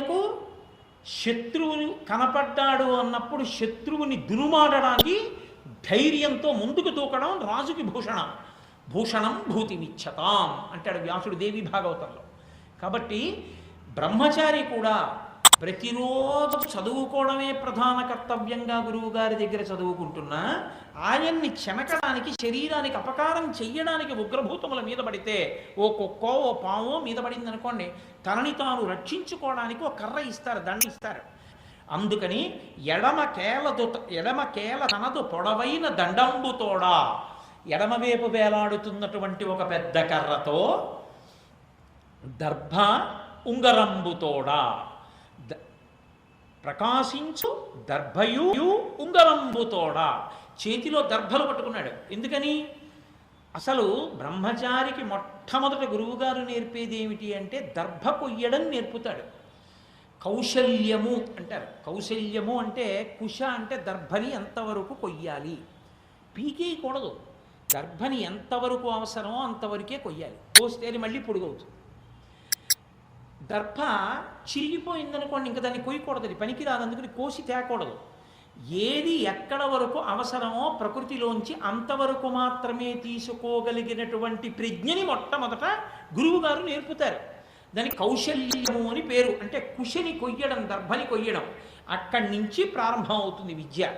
ఈయనకు శత్రువులు కనపడ్డాడు అన్నప్పుడు శత్రువుని దురుమాడడానికి ధైర్యంతో ముందుకు దూకడం రాజుకి భూషణం. భూషణం భూతిమిచ్చతాం అంటాడు వ్యాసుడు దేవి భాగవతంలో. కాబట్టి బ్రహ్మచారి కూడా ప్రతిరోజు చదువుకోవడమే ప్రధాన కర్తవ్యంగా గురువుగారి దగ్గర చదువుకుంటున్నా ఆయన్ని చెనకడానికి, శరీరానికి అపకారం చెయ్యడానికి ఉగ్రభూతముల మీద పడితే, ఓ కుక్కో ఓ పావో మీద పడింది అనుకోండి, తనని తాను రక్షించుకోవడానికి ఒక కర్ర ఇస్తారు, దండ ఇస్తారు. అందుకని ఎడమ కేల తనదు పొడవైన దండంబుతోడా, ఎడమవైపు వేలాడుతున్నటువంటి ఒక పెద్ద కర్రతో, దర్భ ఉంగరంబుతోడా, ప్రకాశించు దర్భయు ఉంగరంబుతోడా, చేతిలో దర్భలు పట్టుకున్నాడు. ఎందుకని? అసలు బ్రహ్మచారికి మొట్టమొదట గురువుగారు నేర్పేది ఏమిటి అంటే దర్భ కొయ్యడం నేర్పుతాడు. కౌశల్యము అంటారు. కౌశల్యము అంటే కుశ అంటే దర్భని ఎంతవరకు కొయ్యాలి, పీకేయకూడదు. దర్భని ఎంతవరకు అవసరమో అంతవరకే కొయ్యాలి, కోస్తే అది మళ్ళీ పొడుగవుతుంది. దర్భ చిరిగిపోయిందనుకోండి, ఇంకా దాన్ని కొయ్యకూడదు, అది పనికి రాదు, అందుకని కోసి తేకూడదు. ఏది ఎక్కడ వరకు అవసరమో ప్రకృతిలోంచి అంతవరకు మాత్రమే తీసుకోగలిగినటువంటి ప్రజ్ఞని మొట్టమొదట గురువుగారు నేర్పుతారు. దానికి కౌశల్యము అని పేరు. అంటే కుశని కొయ్యడం, దర్భని కొయ్యడం, అక్కడి నుంచి ప్రారంభం అవుతుంది విద్య.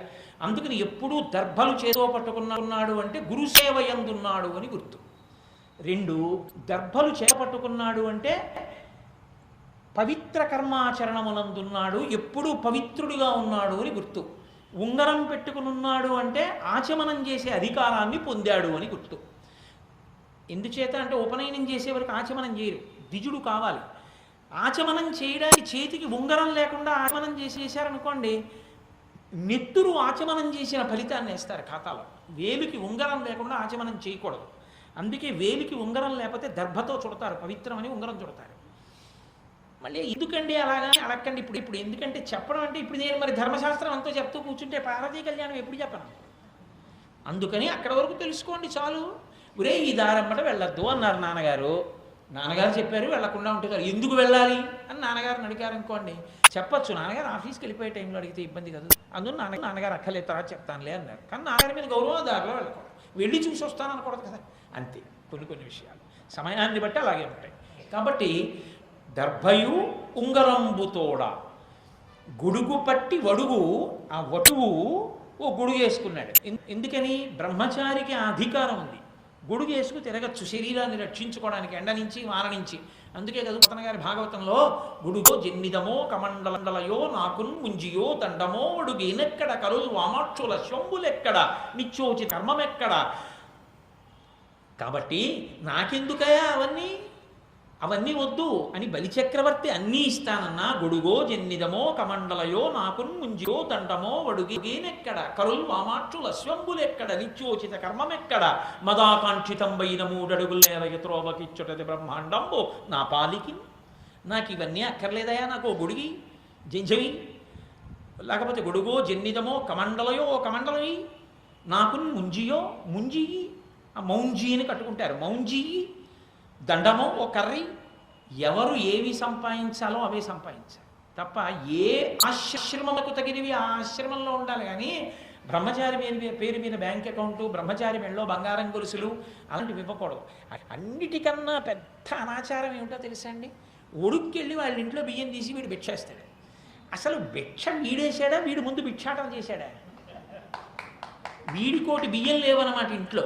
అందుకని ఎప్పుడూ దర్భలు చేతో పట్టుకున్నాడు అంటే గురుసేవ యందున్నాడు అని గుర్తు. రెండు, దర్భలు చేపట్టుకున్నాడు అంటే పవిత్ర కర్మాచరణమునందున్నాడు, ఎప్పుడూ పవిత్రుడిగా ఉన్నాడు అని గుర్తు. ఉంగరం పెట్టుకునున్నాడు అంటే ఆచమనం చేసే అధికారాన్ని పొందాడు అని గుర్తు. ఎందుచేత అంటే ఉపనయనం చేసే వరకు ఆచమనం చేయరు, ద్విజుడు కావాలి. ఆచమనం చేయడానికి చేతికి ఉంగరం లేకుండా ఆచమనం చేసేసారనుకోండి, నెత్తురు ఆచమనం చేసిన ఫలితాన్ని వేస్తారు ఖాతాలో. వేలికి ఉంగరం లేకుండా ఆచమనం చేయకూడదు. అందుకే వేలికి ఉంగరం లేకపోతే దర్భతో చుడతారు, పవిత్రమని ఉంగరం చుడతారు. మళ్ళీ ఎందుకండి అలాగా అడగండి. ఇప్పుడు ఎందుకంటే చెప్పడం అంటే ఇప్పుడు నేను మరి ధర్మశాస్త్రం అంతా చెప్తూ కూర్చుంటే పార్వతీ కళ్యాణం ఎప్పుడు చెప్పను. అందుకని అక్కడ వరకు తెలుసుకోండి చాలు. ఒరే ఈ దారమ్మట వెళ్ళొద్దు అన్నారు నాన్నగారు. నాన్నగారు చెప్పారు వెళ్ళకుండా ఉంటారు, ఎందుకు వెళ్ళాలి అని నాన్నగారిని అడిగారు అనుకోండి, చెప్పచ్చు నాన్నగారు ఆఫీస్కి వెళ్ళిపోయే టైంలో అడిగితే ఇబ్బంది కదా, అందులో నాన్నగారు అక్కర్లేదు తర్వాత చెప్తానులే అన్నారు. కానీ నాన్నగారి మీద గౌరవం దారిలో వెళ్ళకూడదు, వెళ్ళి చూసి వస్తాను అనకూడదు కదా. అంతే, కొన్ని విషయాలు సమయాన్ని బట్టి అలాగే ఉంటాయి. కాబట్టి దర్భయు ఉంగరంబుతోడ, గొడుగు పట్టి వడుగు, ఆ వటువు ఓ గొడుగు వేసుకున్నాడు. ఎందుకని? బ్రహ్మచారికి ఆ అధికారం ఉంది, గొడుగు వేసుకు తిరగచ్చు శరీరాన్ని రక్షించుకోవడానికి ఎండ నుంచి వాన నుంచి. అందుకే కదా పతన గారి భాగవతంలో గుడుగో జన్నిదమో కమండలండలయో నాకున్ ముంజియో దండమో వడుగేనెక్కడ కరులు వామాక్షుల శంభులెక్కడ నిత్యోచిత కర్మమెక్కడ. కాబట్టి నాకెందుకయా అవన్నీ వద్దు అని బలిచక్రవర్తి అన్నీ ఇస్తానన్నా, గొడుగో జన్నిదమో కమండలయో నాకున్ ముంజియో దండమో వడుగేనెక్కడ కరుల్ వామాక్షుల శంభులెక్కడ నిత్యోచిత కర్మమెక్కడ మదాకాంక్షితంబైన మూడడుగుల నేలయత్రోవకిచ్చుటది బ్రహ్మాండంబో నా పాలికి. నాకు ఇవన్నీ అక్కర్లేదయా, నాకు ఓ గొడుగి జంజవి, లేకపోతే గొడుగో జన్నిదమో కమండలయో ఓ కమండలయి, నాకున్ ముంజియో ముంజియి, ఆ మౌంజీ అని కట్టుకుంటారు, మౌంజీ, దండమో ఓ కర్రీ. ఎవరు ఏవి సంపాదించాలో అవే సంపాదించాలి తప్ప ఏ ఆశ్రమకు తగినవి ఆ ఆశ్రమంలో ఉండాలి. కానీ బ్రహ్మచారి పేరు మీద బ్యాంక్ అకౌంటు, బ్రహ్మచారి మెళ్ళలో బంగారం గొలుసులు అలాంటివి ఇవ్వకూడదు. అన్నిటికన్నా పెద్ద అనాచారం ఏమిటో తెలుసా అండి? ఒడుక్కెళ్ళి వాళ్ళ ఇంట్లో బియ్యం తీసి వీడు భిక్షేస్తాడు. అసలు భిక్ష వీడేసాడా, వీడు ముందు భిక్షాటం చేశాడా? వీడికోటి బియ్యం లేవన్నమాట ఇంట్లో.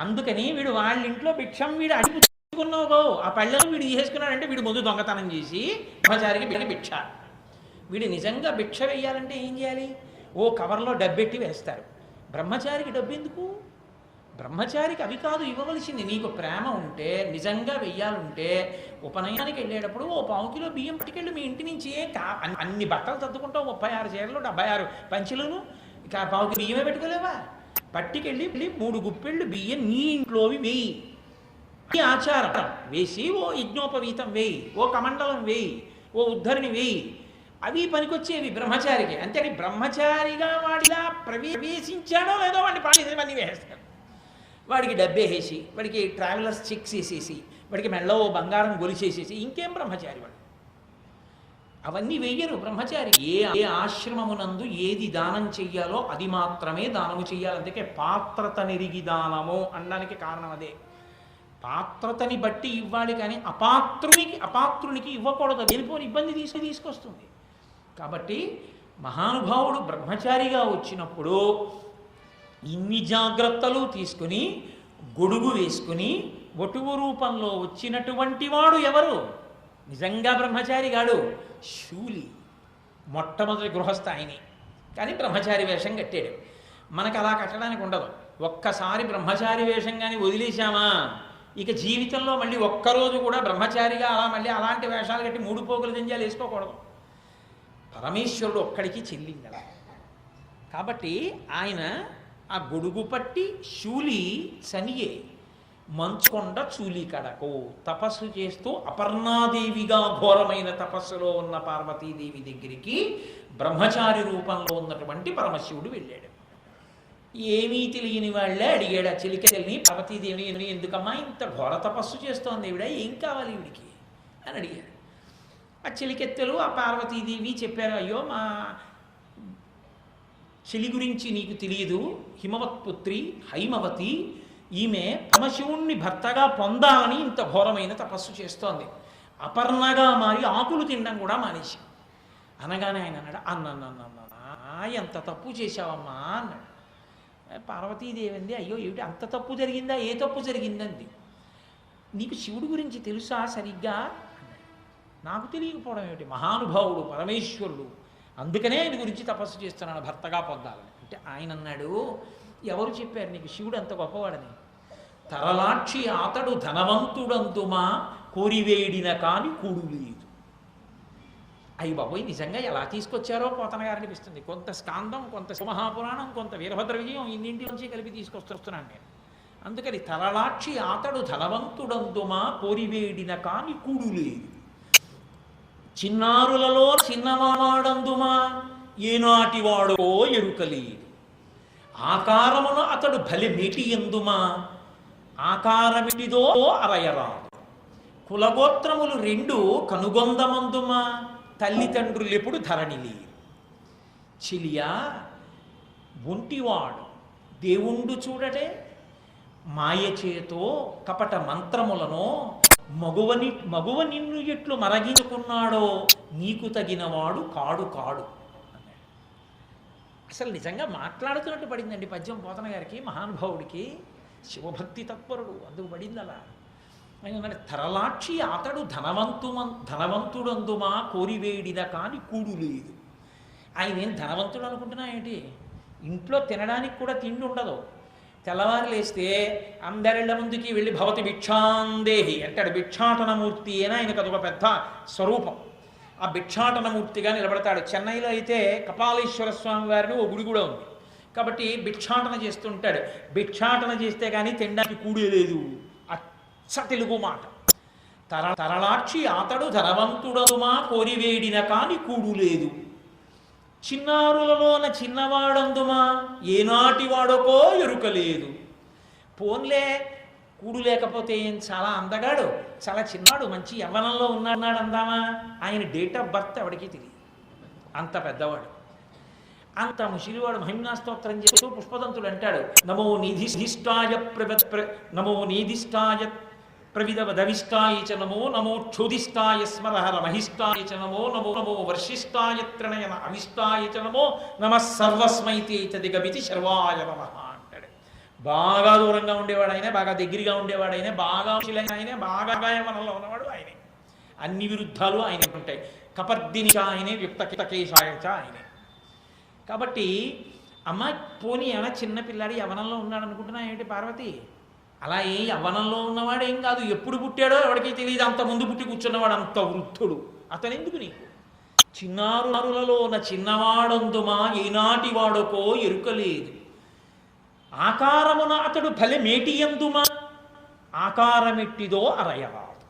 అందుకని వీడు వాళ్ళ ఇంట్లో భిక్షం వీడు అడిగి ఆ పళ్ళను వీడు తీసుకున్నాడంటే వీడు ముందు దొంగతనం చేసి బ్రహ్మచారికి భిక్ష. వీడు నిజంగా భిక్ష వేయాలంటే ఏం చేయాలి? ఓ కవర్లో డబ్బెట్టి వేస్తారు. బ్రహ్మచారికి డబ్బు ఎందుకు? బ్రహ్మచారికి అవి కాదు ఇవ్వవలసింది. నీకు ప్రేమ ఉంటే, నిజంగా వెయ్యాలంటే ఉపనయనానికి వెళ్ళేటప్పుడు ఓ 1/4 కిలో బియ్యం పట్టుకెళ్ళి మీ ఇంటి నుంచి అన్ని బట్టలు సర్దుకుంటావు, 36 చీరలు 76 పంచులను, ఇక 1/4 కిలో బియ్యమే పెట్టుకోలేవా? పట్టుకెళ్ళి 3 గుప్పెళ్ళు బియ్యం నీ ఇంట్లోవి వేయి. ఈ ఆచారం వేసి ఓ యజ్ఞోపవీతం వేయి, ఓ కమండలం వేయి, ఓ ఉద్ధరిని వేయి. అవి పనికొచ్చేవి బ్రహ్మచారికి. అంతే బ్రహ్మచారిగా వాడిలా ప్రవేశించాడో లేదో వాడిని పాడేసేవన్నీ వేసేస్తాడు. వాడికి డబ్బేసేసి, వాడికి ట్రావెలర్స్ చెక్స్ వేసేసి, వాడికి మెళ్ళో బంగారం గొలిసేసేసి ఇంకేం బ్రహ్మచారి వాడు. అవన్నీ వెయ్యరు బ్రహ్మచారి. ఏ ఆశ్రమమునందు ఏది దానం చెయ్యాలో అది మాత్రమే దానము చెయ్యాలి. అందుకే పాత్రత నెరిగి దానము అనడానికి కారణం అదే. పాత్రతని బట్టి ఇవ్వాలి, కానీ అపాత్రునికి ఇవ్వకూడదు. వెళ్ళిపోని ఇబ్బంది తీసుకొస్తుంది. కాబట్టి మహానుభావుడు బ్రహ్మచారిగా వచ్చినప్పుడు ఇన్ని జాగ్రత్తలు తీసుకుని గొడుగు వేసుకుని వటువు రూపంలో వచ్చినటువంటి వాడు ఎవరు? నిజంగా బ్రహ్మచారి గాడు శూలి, మొట్టమొదటి గృహస్థ ఆయనే. కానీ బ్రహ్మచారి వేషం కట్టాడు. మనకు అలా కట్టడానికి ఉండదు. ఒక్కసారి బ్రహ్మచారి వేషం కానీ వదిలేశామా ఇక జీవితంలో మళ్ళీ ఒక్కరోజు కూడా బ్రహ్మచారిగా అలా మళ్ళీ అలాంటి వేషాలు కట్టి 3 పోగుల జంజాలు వేసుకోకూడదు. పరమేశ్వరుడు ఒక్కడికి చెల్లింది అలా. కాబట్టి ఆయన ఆ గొడుగు పట్టి శూలి చనియే మంచుకొండ చూలి కడకు తపస్సు చేస్తూ అపర్ణాదేవిగా ఘోరమైన తపస్సులో ఉన్న పార్వతీదేవి దగ్గరికి బ్రహ్మచారి రూపంలో ఉన్నటువంటి పరమశివుడు వెళ్ళాడు. ఏమీ తెలియని వాళ్ళే అడిగాడు ఆ చెలికల్ని, పార్వతీదేవిని, ఎందుకమ్మా ఇంత ఘోర తపస్సు చేస్తోంది ఈవిడ, ఏం కావాలి ఈవిడికి అని అడిగాడు. ఆ చెలికెత్తెలు ఆ పార్వతీదేవి చెప్పారు, అయ్యో మా చెలి గురించి నీకు తెలియదు, హిమవత్పుత్రి హైమవతి, ఈమె పరమశివుణ్ణి భర్తగా పొందాలని ఇంత ఘోరమైన తపస్సు చేస్తోంది, అపర్ణగా మారి ఆకులు తినడం కూడా మానేసి. అనగానే ఆయన అన్నాడు, అన్న ఎంత తప్పు చేశావమ్మా అన్నాడు. పార్వతీదేవి అంది, అయ్యో ఏమిటి అంత తప్పు జరిగిందా, ఏ తప్పు జరిగిందంది. నీకు శివుడి గురించి తెలుసా సరిగ్గా అన్నాడు. నాకు తెలియకపోవడం ఏమిటి, మహానుభావుడు పరమేశ్వరుడు, అందుకనే ఆయన గురించి తపస్సు చేస్తున్నాను భర్తగా పొందాలని. అంటే ఆయన అన్నాడు, ఎవరు చెప్పారు నీకు శివుడు అంత గొప్పవాడని? తరలాక్షి అతడు ధనవంతుడందుమా కోరివేడిన కాని కూడు లేదు. అయ్యి బాబోయ్, నిజంగా ఎలా తీసుకొచ్చారో పోతన గారు అనిపిస్తుంది. కొంత స్కాందం, కొంత మహాపురాణం, కొంత వీరభద్ర విజయం ఇన్నింటి నుంచి కలిపి తీసుకొస్తున్నాను నేను. అందుకని తరలాక్షి అతడు ధనవంతుడందుమా కోరివేడిన కాని కూడు లేదు, చిన్నారులలో చిన్నవాడందుమా ఏనాటి వాడో ఎరుకలేదు, ఆకారమున అతడు భలె మేటి ఎందుమా ఆకారమిటిదో అరయరాదు, కులగోత్రములు 2 కనుగొందమందుమా తల్లిదండ్రులెప్పుడు ధరణి లేరు. చిలియా ఒంటివాడు దేవుండు చూడటే, మాయచేతో కపట మంత్రములను మగువ నిన్ను ఎట్లు మరగించుకున్నాడో నీకు తగినవాడు కాడు కాడు అన్నాడు. అసలు నిజంగా మాట్లాడుతున్నట్టు పడిందండి పద్యం పోతన గారికి, మహానుభావుడికి. శివభక్తి తత్పరుడు, అందుకు పడింది అలా. ఆయన తరలాక్షి అతడు ధనవంతుడందుమా కోరివేడిన కాని కూడు లేదు. ఆయన ఏం ధనవంతుడు అనుకుంటున్నా ఏంటి, ఇంట్లో తినడానికి కూడా తిండి ఉండదు. తెల్లవారు లేస్తే అందరిళ్ళ ముందుకి వెళ్ళి భవతి భిక్షాందేహి అంటాడు. భిక్షాటనమూర్తి అని ఆయనకు అదొక పెద్ద స్వరూపం. ఆ భిక్షాటనమూర్తిగా నిలబడతాడు. చెన్నైలో అయితే కపాలేశ్వర స్వామి వారిని ఓ గుడి కూడా ఉంది. కాబట్టి భిక్షాటన చేస్తుంటాడు. భిక్షాటన చేస్తే కానీ తినడానికి కూడే లేదు, అచ్చ తెలుగు మాట. తరలాక్షి అతడు ధనవంతుడదుమా కోరివేడిన కాని కూడు లేదు, చిన్నారులలోన చిన్నవాడందుమా ఏనాటి వాడకో ఎరుకలేదు. పోన్లే కూడు లేకపోతే ఏం చాలా అందగాడు, చాలా చిన్నాడు, మంచి యవ్వనంలో ఉన్నాడు అందామా. ఆయన డేట్ ఆఫ్ బర్త్ ఎవడికి తెలియదు, అంత పెద్దవాడు, అంత ముసిలివాడు. మహిమ్నా స్తోత్రం చేస్తూ పుష్పదంతుడు అంటాడు, నమో నీధిష్టాయ ప్రవిధవదవిష్టాయ చ నమో, నమో క్షోధిష్టాయ స్మరహర మహిష్టాయ చ నమో, నమో నమో వర్షిష్టాయ త్రణయన అవిష్టాయ చ నమో, నమః సర్వస్మైతే చదిగమితి శర్వాయ నమః అంటాడు. బాగా దూరంగా ఉండేవాడు ఆయనే, బాగా దగ్గరగా ఉండేవాడు ఆయనే, బాగా ఆయనే, బాగా యవనంలో ఉన్నవాడు ఆయనే. అన్ని విరుద్ధాలు ఆయనే ఉంటాయి. కపర్దిని ఆయనే, వ్యుక్తకేశాయ చ ఆయనే. కాబట్టి అమ్మ పోనీ ఏమైనా చిన్నపిల్లాడు యవనంలో ఉన్నాడు అనుకుంటున్నా ఏంటి పార్వతి? అలా యవ్వనంలో ఉన్నవాడు ఏం కాదు, ఎప్పుడు పుట్టాడో ఎవరికి తెలియదు. అంత ముందు పుట్టి కూర్చున్నవాడు అంత వృద్ధుడు, అతను ఎందుకు నీకు? చిన్నారులలోన చిన్నవాడందుమా ఏనాటి వాడుకో ఎరుకలేదు, ఆకారమున అతడు భలె మేటి ఎందుమా ఆకారమెట్టిదో అరయరాదు.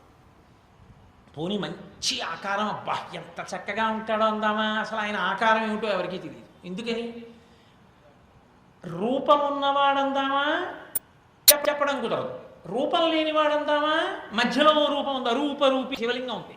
పోనీ మంచి ఆకారం, అబ్బా ఎంత చక్కగా ఉంటాడో అందామా, అసలు ఆయన ఆకారం ఏమిటో ఎవరికి తెలియదు. ఎందుకని? రూపం ఉన్నవాడందామా చెప్పడం కుదరదు, రూపం లేనివాడందామా మధ్యలో రూపం ఉంది, రూపరూపి శివలింగం ఉంది.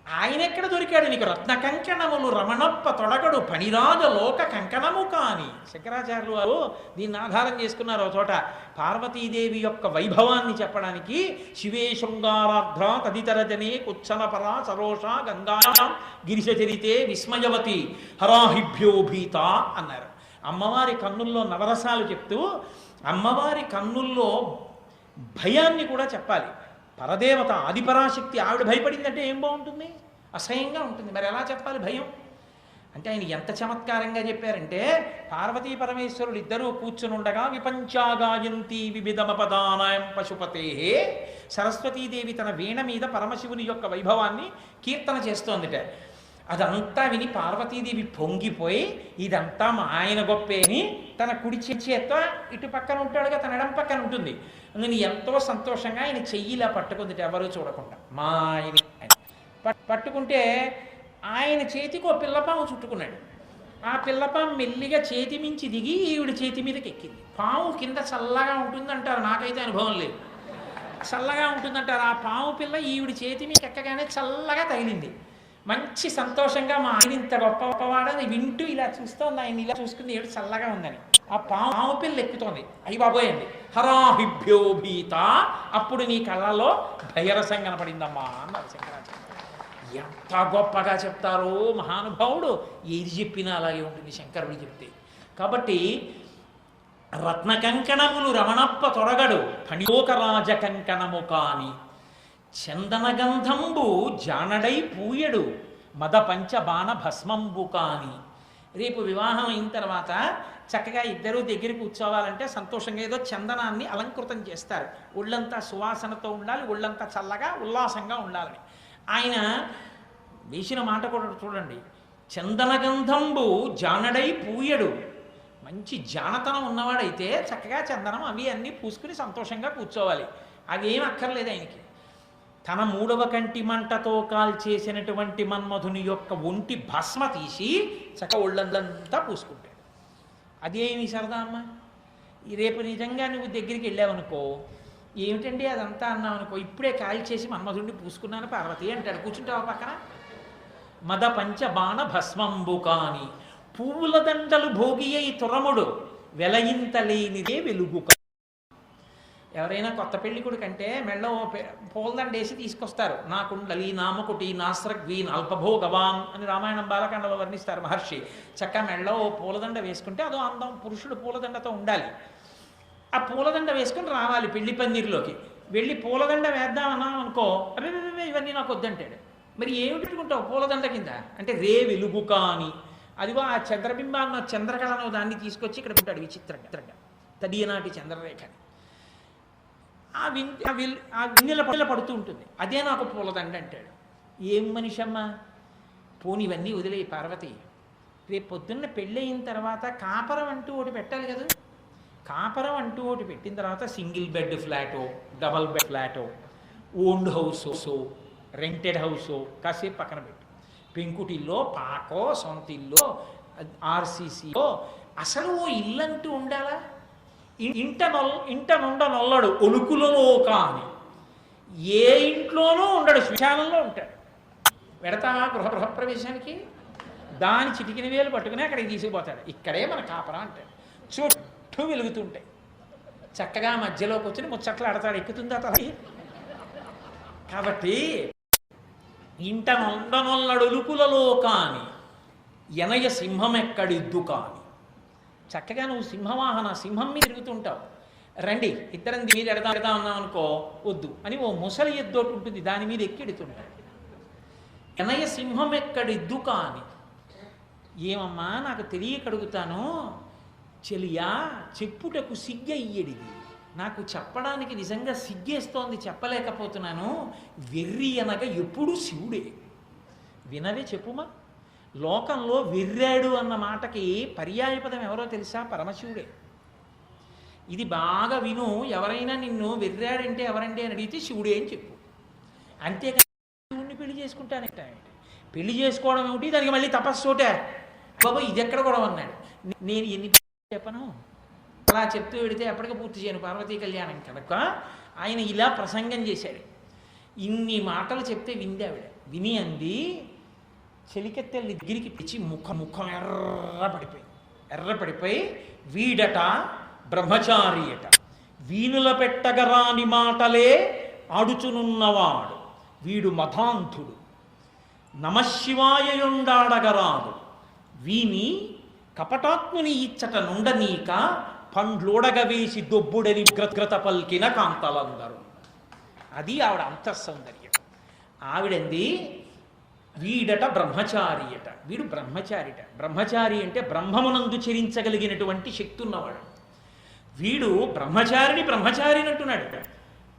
ఆయన ఎక్కడ దొరికాడు నీకు? రత్న కంకణములు రమణప్ప తొడగడు పనిరాజ లోక కంకణము కాని. శంకరాచార్యులు వారు దీన్ని ఆధారం చేసుకున్నారు ఒక చోట. పార్వతీదేవి యొక్క వైభవాన్ని చెప్పడానికి శివే శృంగారాధ్ర తదితర జనే కుచ్చనపర సరోష గంగా గిరిశచరితే విస్మయవతి హరాహిభ్యో భీత అన్నారు. అమ్మవారి కన్నుల్లో నవరసాలు చెప్తూ అమ్మవారి కన్నుల్లో భయాన్ని కూడా చెప్పాలి. పరదేవత ఆదిపరాశక్తి, ఆవిడ భయపడిందంటే ఏం బాగుంటుంది? అసహ్యంగా ఉంటుంది. మరి ఎలా చెప్పాలి భయం అంటే? ఆయన ఎంత చమత్కారంగా చెప్పారంటే, పార్వతీ పరమేశ్వరులు ఇద్దరూ కూర్చునుండగా విపంచాగాయంతి వివిధమపదానాయం పశుపతే, సరస్వతీదేవి తన వీణ మీద పరమశివుని యొక్క వైభవాన్ని కీర్తన చేస్తోందిట. అదంతా విని పార్వతీదేవి పొంగిపోయి ఇదంతా మా ఆయన గొప్పే అని తన కుడి చేత్తో ఇటు పక్కన ఉంటాడుగా, తన ఎడం పక్కన ఉంటుంది. నేను ఎంతో సంతోషంగా ఆయన చెయ్యిలా పట్టుకుంది ఎవరూ చూడకుండా. మా ఆయన పట్టుకుంటే ఆయన చేతికి ఓ పిల్లపాము చుట్టుకున్నాడు. ఆ పిల్లపాము మెల్లిగా చేతి మించి దిగి ఈవిడ చేతి మీదకి ఎక్కింది. పాము కింద చల్లగా ఉంటుందంటారు, నాకైతే అనుభవం లేదు. చల్లగా ఉంటుందంటారు. ఆ పాము పిల్ల ఈవిడ చేతి మీద ఎక్కగానే చల్లగా తగిలింది. మంచి సంతోషంగా మా ఆయన ఇంత గొప్పవాడని వింటూ ఇలా చూస్తోంది. ఆయన ఇలా చూసుకుంది, ఏడు చల్లగా ఉందని. ఆ పాము పిల్ల ఎక్కుతోంది. అయ్యి బాబోయండి హరాహిభ్యో భీత, అప్పుడు నీ కళ్ళలో భయరసం కనపడిందమ్మా అన్నారు శంకరాచార్య. ఎంత గొప్పగా చెప్తారో మహానుభావుడు. ఏది చెప్పినా అలాగే ఉంటుంది శంకరుడు చెప్తే. కాబట్టి రత్న కంకణములు రమణప్ప తొడగడు ఫణిలోకరాజ కంకణము కాని, చందనగంధంబు జానడై పూయడు మద పంచబాణ భస్మంబు కాని. రేపు వివాహం అయిన తర్వాత చక్కగా ఇద్దరూ దగ్గర కూర్చోవాలంటే సంతోషంగా ఏదో చందనాన్ని అలంకృతం చేస్తారు. ఒళ్ళంతా సువాసనతో ఉండాలి, ఒళ్ళంతా చల్లగా ఉల్లాసంగా ఉండాలని. ఆయన వేసిన మాట కూడా చూడండి, చందనగంధంబు జానడై పూయడు. మంచి జానతనం ఉన్నవాడైతే చక్కగా చందనం అవి అన్నీ పూసుకుని సంతోషంగా కూర్చోవాలి. అవేం అక్కర్లేదు ఆయనకి. తన మూడవ కంటి మంటతో కాల్చేసినటువంటి మన్మధుని యొక్క ఒంటి భస్మ తీసి చక్క ఒళ్ళంతా పూసుకుంటాడు. అదేమి సరదా అమ్మ. ఈ రేపు నిజంగా నువ్వు దగ్గరికి వెళ్ళావనుకో, ఏమిటండి అదంతా అన్నావు అనుకో, ఇప్పుడే కాల్చేసి మన్మధుడిని పూసుకున్నాను పార్వతి అంటాడు. కూర్చుంటావా పక్కన? మద పంచబాణ భస్మంబు కాని, పువ్వుల దండలు భోగి అయి తురముడు వెలయింతలేనిదే వెలుగు. ఎవరైనా కొత్త పెళ్లి కొడుకు అంటే మెళ్ళో పూలదండ వేసి తీసుకొస్తారు. నా కుండలి నామకుటి నాస్రగ్వీన్ అల్పభోగవాన్ అని రామాయణం బాలకాండలో వర్ణిస్తారు మహర్షి. చక్క మెళ్ళో పూలదండ వేసుకుంటే అదో అందం. పురుషుడు పూలదండతో ఉండాలి. ఆ పూలదండ వేసుకుని రావాలి పెళ్లి పందిరిలోకి. వెళ్ళి పూలదండ వేద్దామన్నాం అనుకో, అవి ఇవన్నీ నాకు వద్దంటాడు. మరి ఏమి పెట్టుకుంటావు పూలదండ కింద అంటే? రే వెలుగు కాని. అదిగో ఆ చంద్రబింబాన్న చంద్రకళను దాన్ని తీసుకొచ్చి ఇక్కడ ఉంటాడు విచిత్రంగా, తడియనాటి చంద్రరేఖని. ఆ విన్నెల పడుతూ ఉంటుంది. అదే నాకు పూలదండ అంటాడు. ఏం మనిషి అమ్మా. పోని ఇవన్నీ వదిలేయి పార్వతి. రేపు పొద్దున్న పెళ్ళయిన తర్వాత కాపరం అంటూ ఒకటి పెట్టాలి కదా. కాపరం అంటూ ఒకటి పెట్టిన తర్వాత సింగిల్ బెడ్ ఫ్లాటో, డబల్ బెడ్ ఫ్లాటో, ఓన్డ్ హౌసో, రెంటెడ్ హౌసో కాసేపు పక్కన పెట్టు. పెంకుటిల్లో, పాకో, సొంతిల్లో, ఆర్సీసీలో అసలు ఓ ఇల్లంటూ ఉండాలా? ఇంట నుండ నొల్లడు ఒలుకులలో కాని. ఏ ఇంట్లోనూ ఉండడు, శ్మశానంలో ఉంటాడు. పెడతావా గృహప్రవేశానికి? దాని చిటికిన వేలు పట్టుకుని అక్కడికి తీసుకుపోతాడు. ఇక్కడే మన కాపరా అంటాడు. చుట్టూ వెలుగుతుంటాయి. చక్కగా మధ్యలోకి వచ్చి ముచ్చట్లు ఆడతాడు. ఎక్కుతుందా తల్లి? కాబట్టి ఇంట నొండనొల్లడు ఒలుకులలో కాని, ఎనయ సింహం ఎక్కడిద్దు కాని. చక్కగా నువ్వు సింహవాహన సింహం మీద తిరుగుతుంటావు. రండి ఇద్దరం మీద ఎడదా ఉన్నాం అనుకో, వద్దు అని ఓ ముసలి ఎద్దోటి ఉంటుంది, దాని మీద ఎక్కిడుతుంటాడు. ఎనయ సింహం ఎక్కడిద్దు కాని. ఏమమ్మా నాకు తెలియకడుగుతాను, చెలియా చెప్పుటకు సిగ్గయ్యడిది. నాకు చెప్పడానికి నిజంగా సిగ్గేస్తోంది, చెప్పలేకపోతున్నాను. వెర్రి అనగా ఎప్పుడూ శివుడే. వినవే చెప్పుమా. లోకంలో వెర్రాడు అన్న మాటకి పర్యాయపదం ఎవరో తెలుసా? పరమశివుడే. ఇది బాగా విను. ఎవరైనా నిన్ను వెర్రాడంటే ఎవరండి అని అడిగితే శివుడే అని చెప్పు. అంతేకాని శివుడిని పెళ్లి చేసుకుంటానంట. పెళ్లి చేసుకోవడం ఏమిటి, దానికి మళ్ళీ తపస్సోటే బాబా ఇది ఎక్కడ కూడా అన్నాడు. నేను ఎన్ని చెప్పను, అలా చెప్తూ పెడితే ఎప్పటికీ పూర్తి చేయను పార్వతీ కళ్యాణం కనుక ఆయన ఇలా ప్రసంగం చేశాడు. ఇన్ని మాటలు చెప్తే వింది ఆవిడ. విని అంది, చెలికెత్తెల దగ్గరికి పిచ్చి ముఖం ఎర్రపడిపోయి వీడట బ్రహ్మచారి అట, వీణుల పెట్టగరాని మాటలే ఆడుచునున్నవాడు, వీడు మధాంధుడు, నమశివాయయుండాడగరాదు, వీని కపటాత్ముని ఇచ్చట నుండనీక పండ్లోడగవేసి దొబ్బుడని గ్రత పల్కిన కాంతలందరూ. అది ఆవిడ అంతఃసౌందర్యం. ఆవిడంది వీడట బ్రహ్మచారి అట, వీడు బ్రహ్మచారిట. బ్రహ్మచారి అంటే బ్రహ్మమునందు చరించగలిగినటువంటి శక్తి ఉన్నవాడు. వీడు బ్రహ్మచారిని అంటున్నాడు.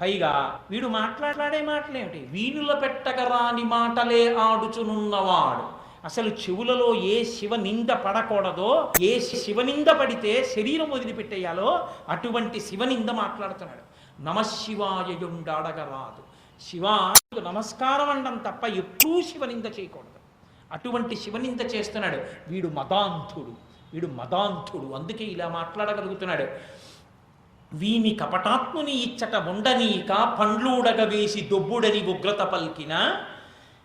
పైగా వీడు మాట్లాడే మాటలేమిటి? వీణుల పెట్టగరాని మాటలే ఆడుచునున్నవాడు. అసలు చెవులలో ఏ శివనింద పడకూడదో, ఏ శివనింద పడితే శరీరం వదిలిపెట్టేయాలో అటువంటి శివనింద మాట్లాడుతున్నాడు. నమశివాయయుండాడగరాదు, శివా నమస్కారం అండం తప్ప ఎప్పుడూ శివనింద చేయకూడదు. అటువంటి శివనింద చేస్తున్నాడు. వీడు మదాంధుడు, అందుకే ఇలా మాట్లాడగలుగుతున్నాడు. వీని కపటాత్ముని ఇచ్చట ఉండనీక పండ్లుడగ వేసి దొబ్బుడని ఉగ్రత పల్కిన,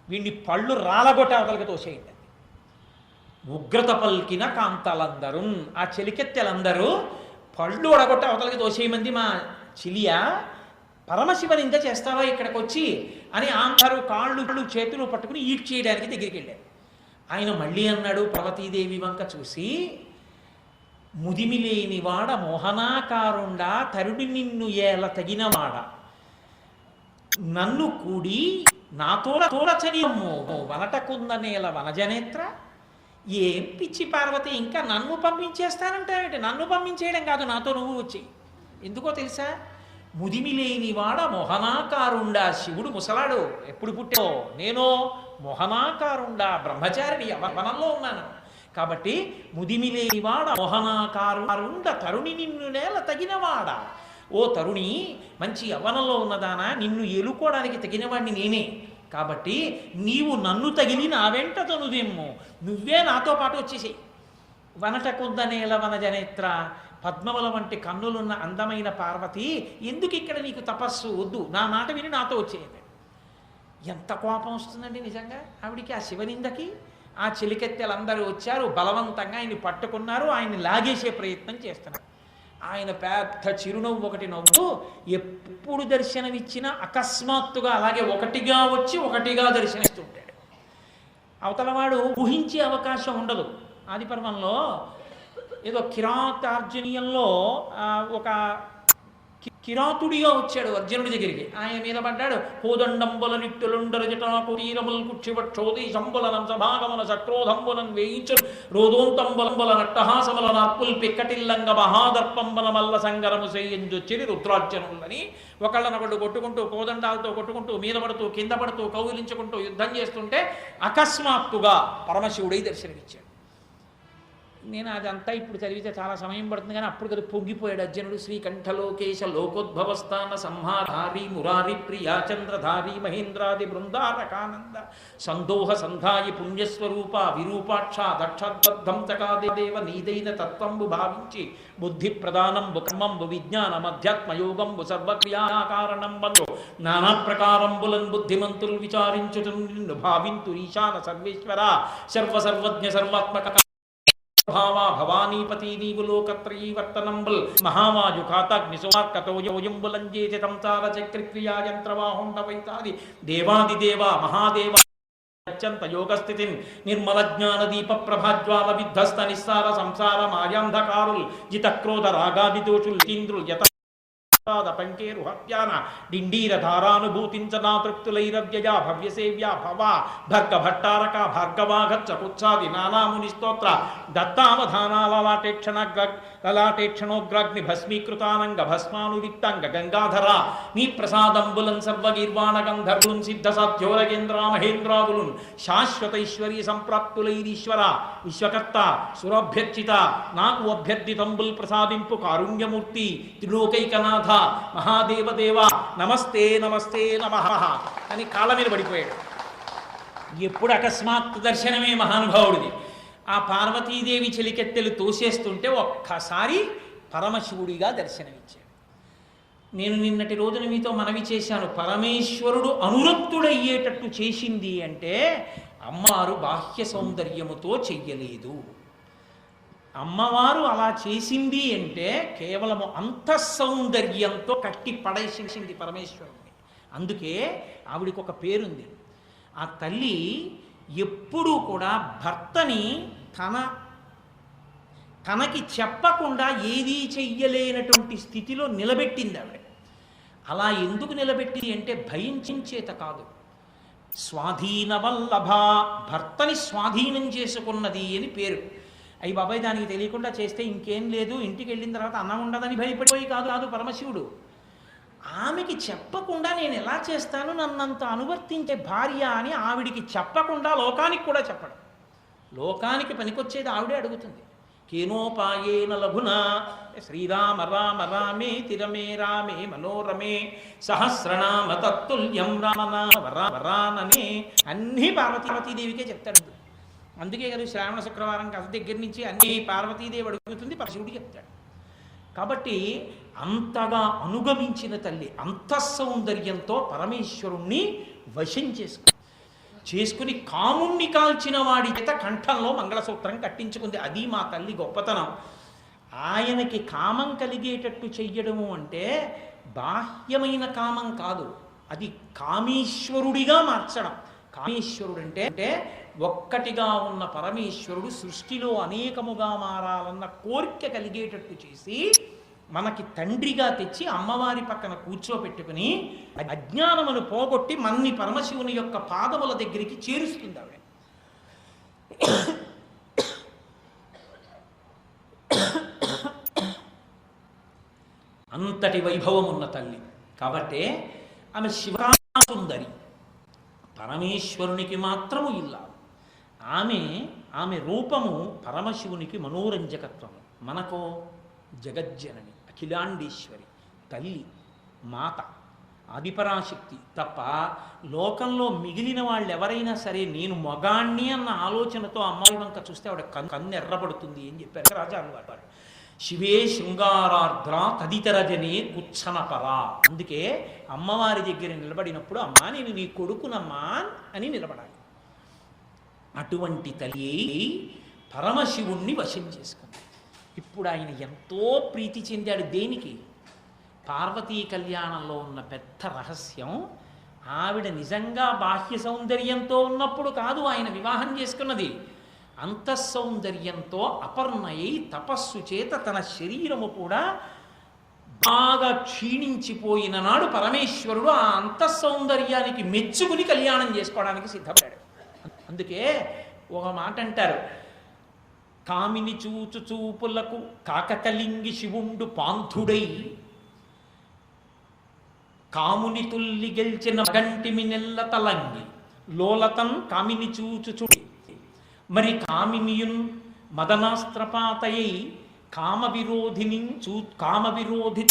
వీడిని పళ్ళు రాలగొట్ట అవతలకి తోసేయండి. ఉగ్రత పల్కిన కాంతలందరూ, ఆ చెలికెత్తెలందరూ పళ్ళు ఒడగొట్ట అవతలకి తోసేయమంది. మా చిలియా పరమశివనింద చేస్తావా ఇక్కడికి వచ్చి అని అందరూ కాళ్ళు చేతులు పట్టుకుని ఈడ్ చేయడానికి దగ్గరికి వెళ్ళారు. ఆయన మళ్ళీ అన్నాడు పార్వతీదేవి వంక చూసి, ముదిమిలేనివాడ మోహనాకారుండా తరుడి నిన్ను ఏల తగినవాడ, నన్ను కూడి నాతోరచనియమ్మో వనటకుంద నేల వనజనేత్ర. ఏం పిచ్చి పార్వతి, ఇంకా నన్ను పంపించేస్తానంటావేంటి? నన్ను పంపించేయడం కాదు, నాతో నువ్వు వచ్చి. ఎందుకో తెలుసా? ముదిమిలేనివాడ మోహనాకారుండా, శివుడు ముసలాడు, ఎప్పుడు పుట్టావు? నేను మోహనాకారుండా బ్రహ్మచారిని, వనంలో ఉన్నాను. కాబట్టి ముదిమిలేనివాడ మోహనాకారుండ తరుణి నిన్ను నేల తగినవాడ. ఓ తరుణి, మంచి యవ్వనంలో ఉన్నదానా, నిన్ను ఎలుకోవడానికి తగినవాడిని నేనే. కాబట్టి నీవు నన్ను తగిలి నా వెంట తనుదేమో, నువ్వే నాతో పాటు వచ్చేసేయి. వనటకుంద నేల వనజనేత్ర, పద్మముల వంటి కన్నులున్న అందమైన పార్వతి, ఎందుకు ఇక్కడ నీకు తపస్సు? వద్దు, నా మాట విని నాతో వచ్చేయండి. ఎంత కోపం వస్తుందండి నిజంగా ఆవిడికి, ఆ శివనిందకి. ఆ చెలికెత్తెలందరూ వచ్చారు, బలవంతంగా ఆయన్ని పట్టుకున్నారు, ఆయన్ని లాగేసే ప్రయత్నం చేస్తున్నారు. ఆయన పెద్ద చిరునవ్వు ఒకటి నవ్వు, ఎప్పుడు దర్శనమిచ్చినా అకస్మాత్తుగా అలాగే ఒకటిగా వచ్చి ఒకటిగా దర్శనమిస్తుంటాడు. అవతలవాడు ఊహించే అవకాశం ఉండదు. ఆదిపర్వంలో ఏదో కిరాతార్జునీయంలో ఒక కిరాతుడిగా వచ్చాడు అర్జునుడి దగ్గరికి. ఆయన మీద పడ్డాడు. కోదండంబుల నిట్టులుండరు జటాకుటీరముల్ కుక్షివక్షోది శంబులనం సభాగమన సక్రోధంబులను వేయించు రోదోంతంబులంబుల నట్టహాసముల నర్పుల్ పిక్కటిల్లంగ మహాదర్పంబల మల్ల సంగరము చేయించొచ్చిరి రుద్రార్జనులని. ఒకళ్ళనొకళ్ళు కొట్టుకుంటూ, కోదండాలతో కొట్టుకుంటూ, మీద పడుతూ, కింద పడుతూ, కౌగిలించుకుంటూ యుద్ధం చేస్తుంటే అకస్మాత్తుగా పరమశివుడై దర్శనమిచ్చాడు. నేను అదంతా ఇప్పుడు చదివితే చాలా సమయం పడుతుంది, కానీ అప్పుడు కదా పొంగిపోయాడు అర్జునుడు. శ్రీకంఠలోకేశ లోకోద్భవస్థాన సంహారీ మురారి ప్రియా చంద్రధారి మహేంద్రాది బృందారకానంద సందోహ సంధాయి పుణ్యస్వరూప విరూపాక్ష దక్షాద్బద్ధం చకాదేవ నీదైన తత్వంబు భావించి బుద్ధి ప్రధానంబు కర్మంబు విజ్ఞానం అధ్యాత్మయోగంబు సర్వక్రియాకారణంబు నానా ప్రకారంబులన్ బుద్ధిమంతులు విచారించుట నిన్ను భావింతు ఈశాన సర్వేశ్వర సర్వసర్వజ్ఞ సర్వాత్మక భావా భవానీపతి నీవు లోకత్రయీ వర్తనంబుల్ మహావాయు ఖాతాగ్ని సోమార్కతోయంబులంజేతి సంసార చక్రక్రియా యంత్రవాహుండ వైతాది దేవాదిదేవ మహాదేవ అత్యంత యోగస్థితిన్ నిర్మల జ్ఞాన దీప ప్రభాజ్వాల విధ్వస్త నిస్సార సంసార మాయాంధకారుల్ జితక్రోధ రాగాది దోషుల్ ఇంద్రుల్ యత పంకేరు హత్యాన డిండీర ధారానుభూతించనా తృప్తులైరవ్యయా భవ్యసేవ్యా భవా భర్గ భట్టారక భార్గవాగచ్చ కుత్సాది నానాముని స్తోత్ర దత్తావధానాలలాటేక్షణోగ్రాగ్ని భస్మీకృతానంగ భస్మానురిక్తంగ గంగాధర నీ ప్రసాదంబులన్ సర్వగీర్వాణ గంధర్వున్ సిద్ధ సాధ్యోరగేంద్ర మహేంద్రాదులున్ శాశ్వతైశ్వరీ సంప్రాప్తులైరీశ్వర విశ్వకర్త సురభ్యర్చిత నాకు అభ్యర్థితంబుల్ ప్రసాదింపు కారుణ్యమూర్తి త్రిలోకైకనాథ మహాదేవదేవ నమస్తే నమస్తే నమః అని కాళ్ళ మీద పడిపోయాడు. ఎప్పుడు అకస్మాత్ దర్శనమే మహానుభావుడిది. ఆ నేను నిన్నటి రోజున మీతో మనవి చేశాను, పరమేశ్వరుడు అనురక్తుడయ్యేటట్టు చేసింది అంటే అమ్మవారు బాహ్య సౌందర్యముతో చెయ్యలేదు. అమ్మవారు అలా చేసింది అంటే కేవలము అంతఃసౌందర్యంతో కట్టి పడేసింది పరమేశ్వరుడిని. అందుకే ఆవిడికి ఒక పేరుంది. ఆ తల్లి ఎప్పుడూ కూడా భర్తని తనకి చెప్పకుండా ఏదీ చెయ్యలేనటువంటి స్థితిలో నిలబెట్టింది ఆవిడ. అలా ఎందుకు నిలబెట్టింది అంటే భయించేత కాదు, స్వాధీన వల్లభ, భర్తని స్వాధీనం చేసుకున్నది అని పేరు. అయ్యి బాబాయ్ దానికి తెలియకుండా చేస్తే ఇంకేం లేదు, ఇంటికి వెళ్ళిన తర్వాత అన్నం ఉండదని భయపడిపోయి కాదు పరమశివుడు. ఆమెకి చెప్పకుండా నేను ఎలా చేస్తాను, నన్నంత అనువర్తించే భార్య అని ఆవిడికి చెప్పకుండా లోకానికి కూడా చెప్పడం. లోకానికి పనికొచ్చేది ఆవిడే అడుగుతుంది. కేనోపాయేన లఘునా శ్రీరామ రామ రామే తిరమే రామే మనోరమే సహస్రనామ తత్తుల్యం రామనామరాననే అన్నీ పార్వతీదేవికే చెప్తాడు. అందుకే కదా శ్రావణ శుక్రవారం కథ దగ్గర నుంచి అన్ని పార్వతీదేవి అడుగుతుంది, పరశివుడు చెప్తాడు. కాబట్టి అంతగా అనుగమించిన తల్లి అంతఃసౌందర్యంతో పరమేశ్వరుణ్ణి వశం చేసుకుని కాముణ్ణి కాల్చిన వాడి చేత కంఠంలో మంగళసూత్రం కట్టించుకుంది. అది మా తల్లి గొప్పతనం. ఆయనకి కామం కలిగేటట్టు చెయ్యడము అంటే బాహ్యమైన కామం కాదు, అది కామేశ్వరుడిగా మార్చడం. కామేశ్వరుడు అంటే ఒక్కటిగా ఉన్న పరమేశ్వరుడు సృష్టిలో అనేకముగా మారాలన్న కోరిక కలిగేటట్టు చేసి మనకి తండ్రిగా తెచ్చి అమ్మవారి పక్కన కూర్చోపెట్టుకుని అజ్ఞానమును పోగొట్టి మన్ని పరమశివుని యొక్క పాదముల దగ్గరికి చేరుస్తుంది ఆవిడ. అంతటి వైభవం ఉన్న తల్లి కాబట్టి ఆమె శివసుందరి, పరమేశ్వరునికి మాత్రము ఇల్లాలు. ఆమె రూపము పరమశివునికి మనోరంజకత్వము, మనకో జగజ్జనని అఖిలాండేశ్వరి తల్లి మాత ఆదిపరాశక్తి తప్ప లోకంలో మిగిలిన వాళ్ళు ఎవరైనా సరే నేను మొగాణ్ణి అన్న ఆలోచనతో అమ్మాయి వంక చూస్తే ఆవిడ కన్ను ఎర్రబడుతుంది అని చెప్పారు రాజాలు వారు. శివే శృంగారార్ద్ర తదితరజనే కుచ్చనపరా. అందుకే అమ్మవారి దగ్గర నిలబడినప్పుడు అమ్మా నేను నీ కొడుకునమ్మా అని నిలబడాలి. అటువంటి తల్లి పరమశివుణ్ణి వశం చేసుకుంది. ఇప్పుడు ఆయన ఎంతో ప్రీతి చెందాడు. దేనికి? పార్వతీ కళ్యాణంలో ఉన్న పెద్ద రహస్యం ఆవిడ నిజంగా బాహ్య సౌందర్యంతో ఉన్నప్పుడు కాదు ఆయన వివాహం చేసుకున్నది, అంతఃసౌందర్యంతో అపర్ణయై తపస్సు చేత తన శరీరము కూడా బాగా క్షీణించిపోయిన నాడు పరమేశ్వరుడు ఆ అంతఃసౌందర్యానికి మెచ్చుకుని కళ్యాణం చేసుకోవడానికి సిద్ధపడ్డాడు. అందుకే ఒక మాట అంటారు, కామిని చూచు చూపులకు కాకకలింగి శివుండు పాంథుడై కాముని తుల్లి గెల్చిన గంటిమి నెల్ల తలంగి లోలతం కామిని చూచుచుడి మరి కామినియున్ మదనాస్త్రపాతయై కామవిరోధి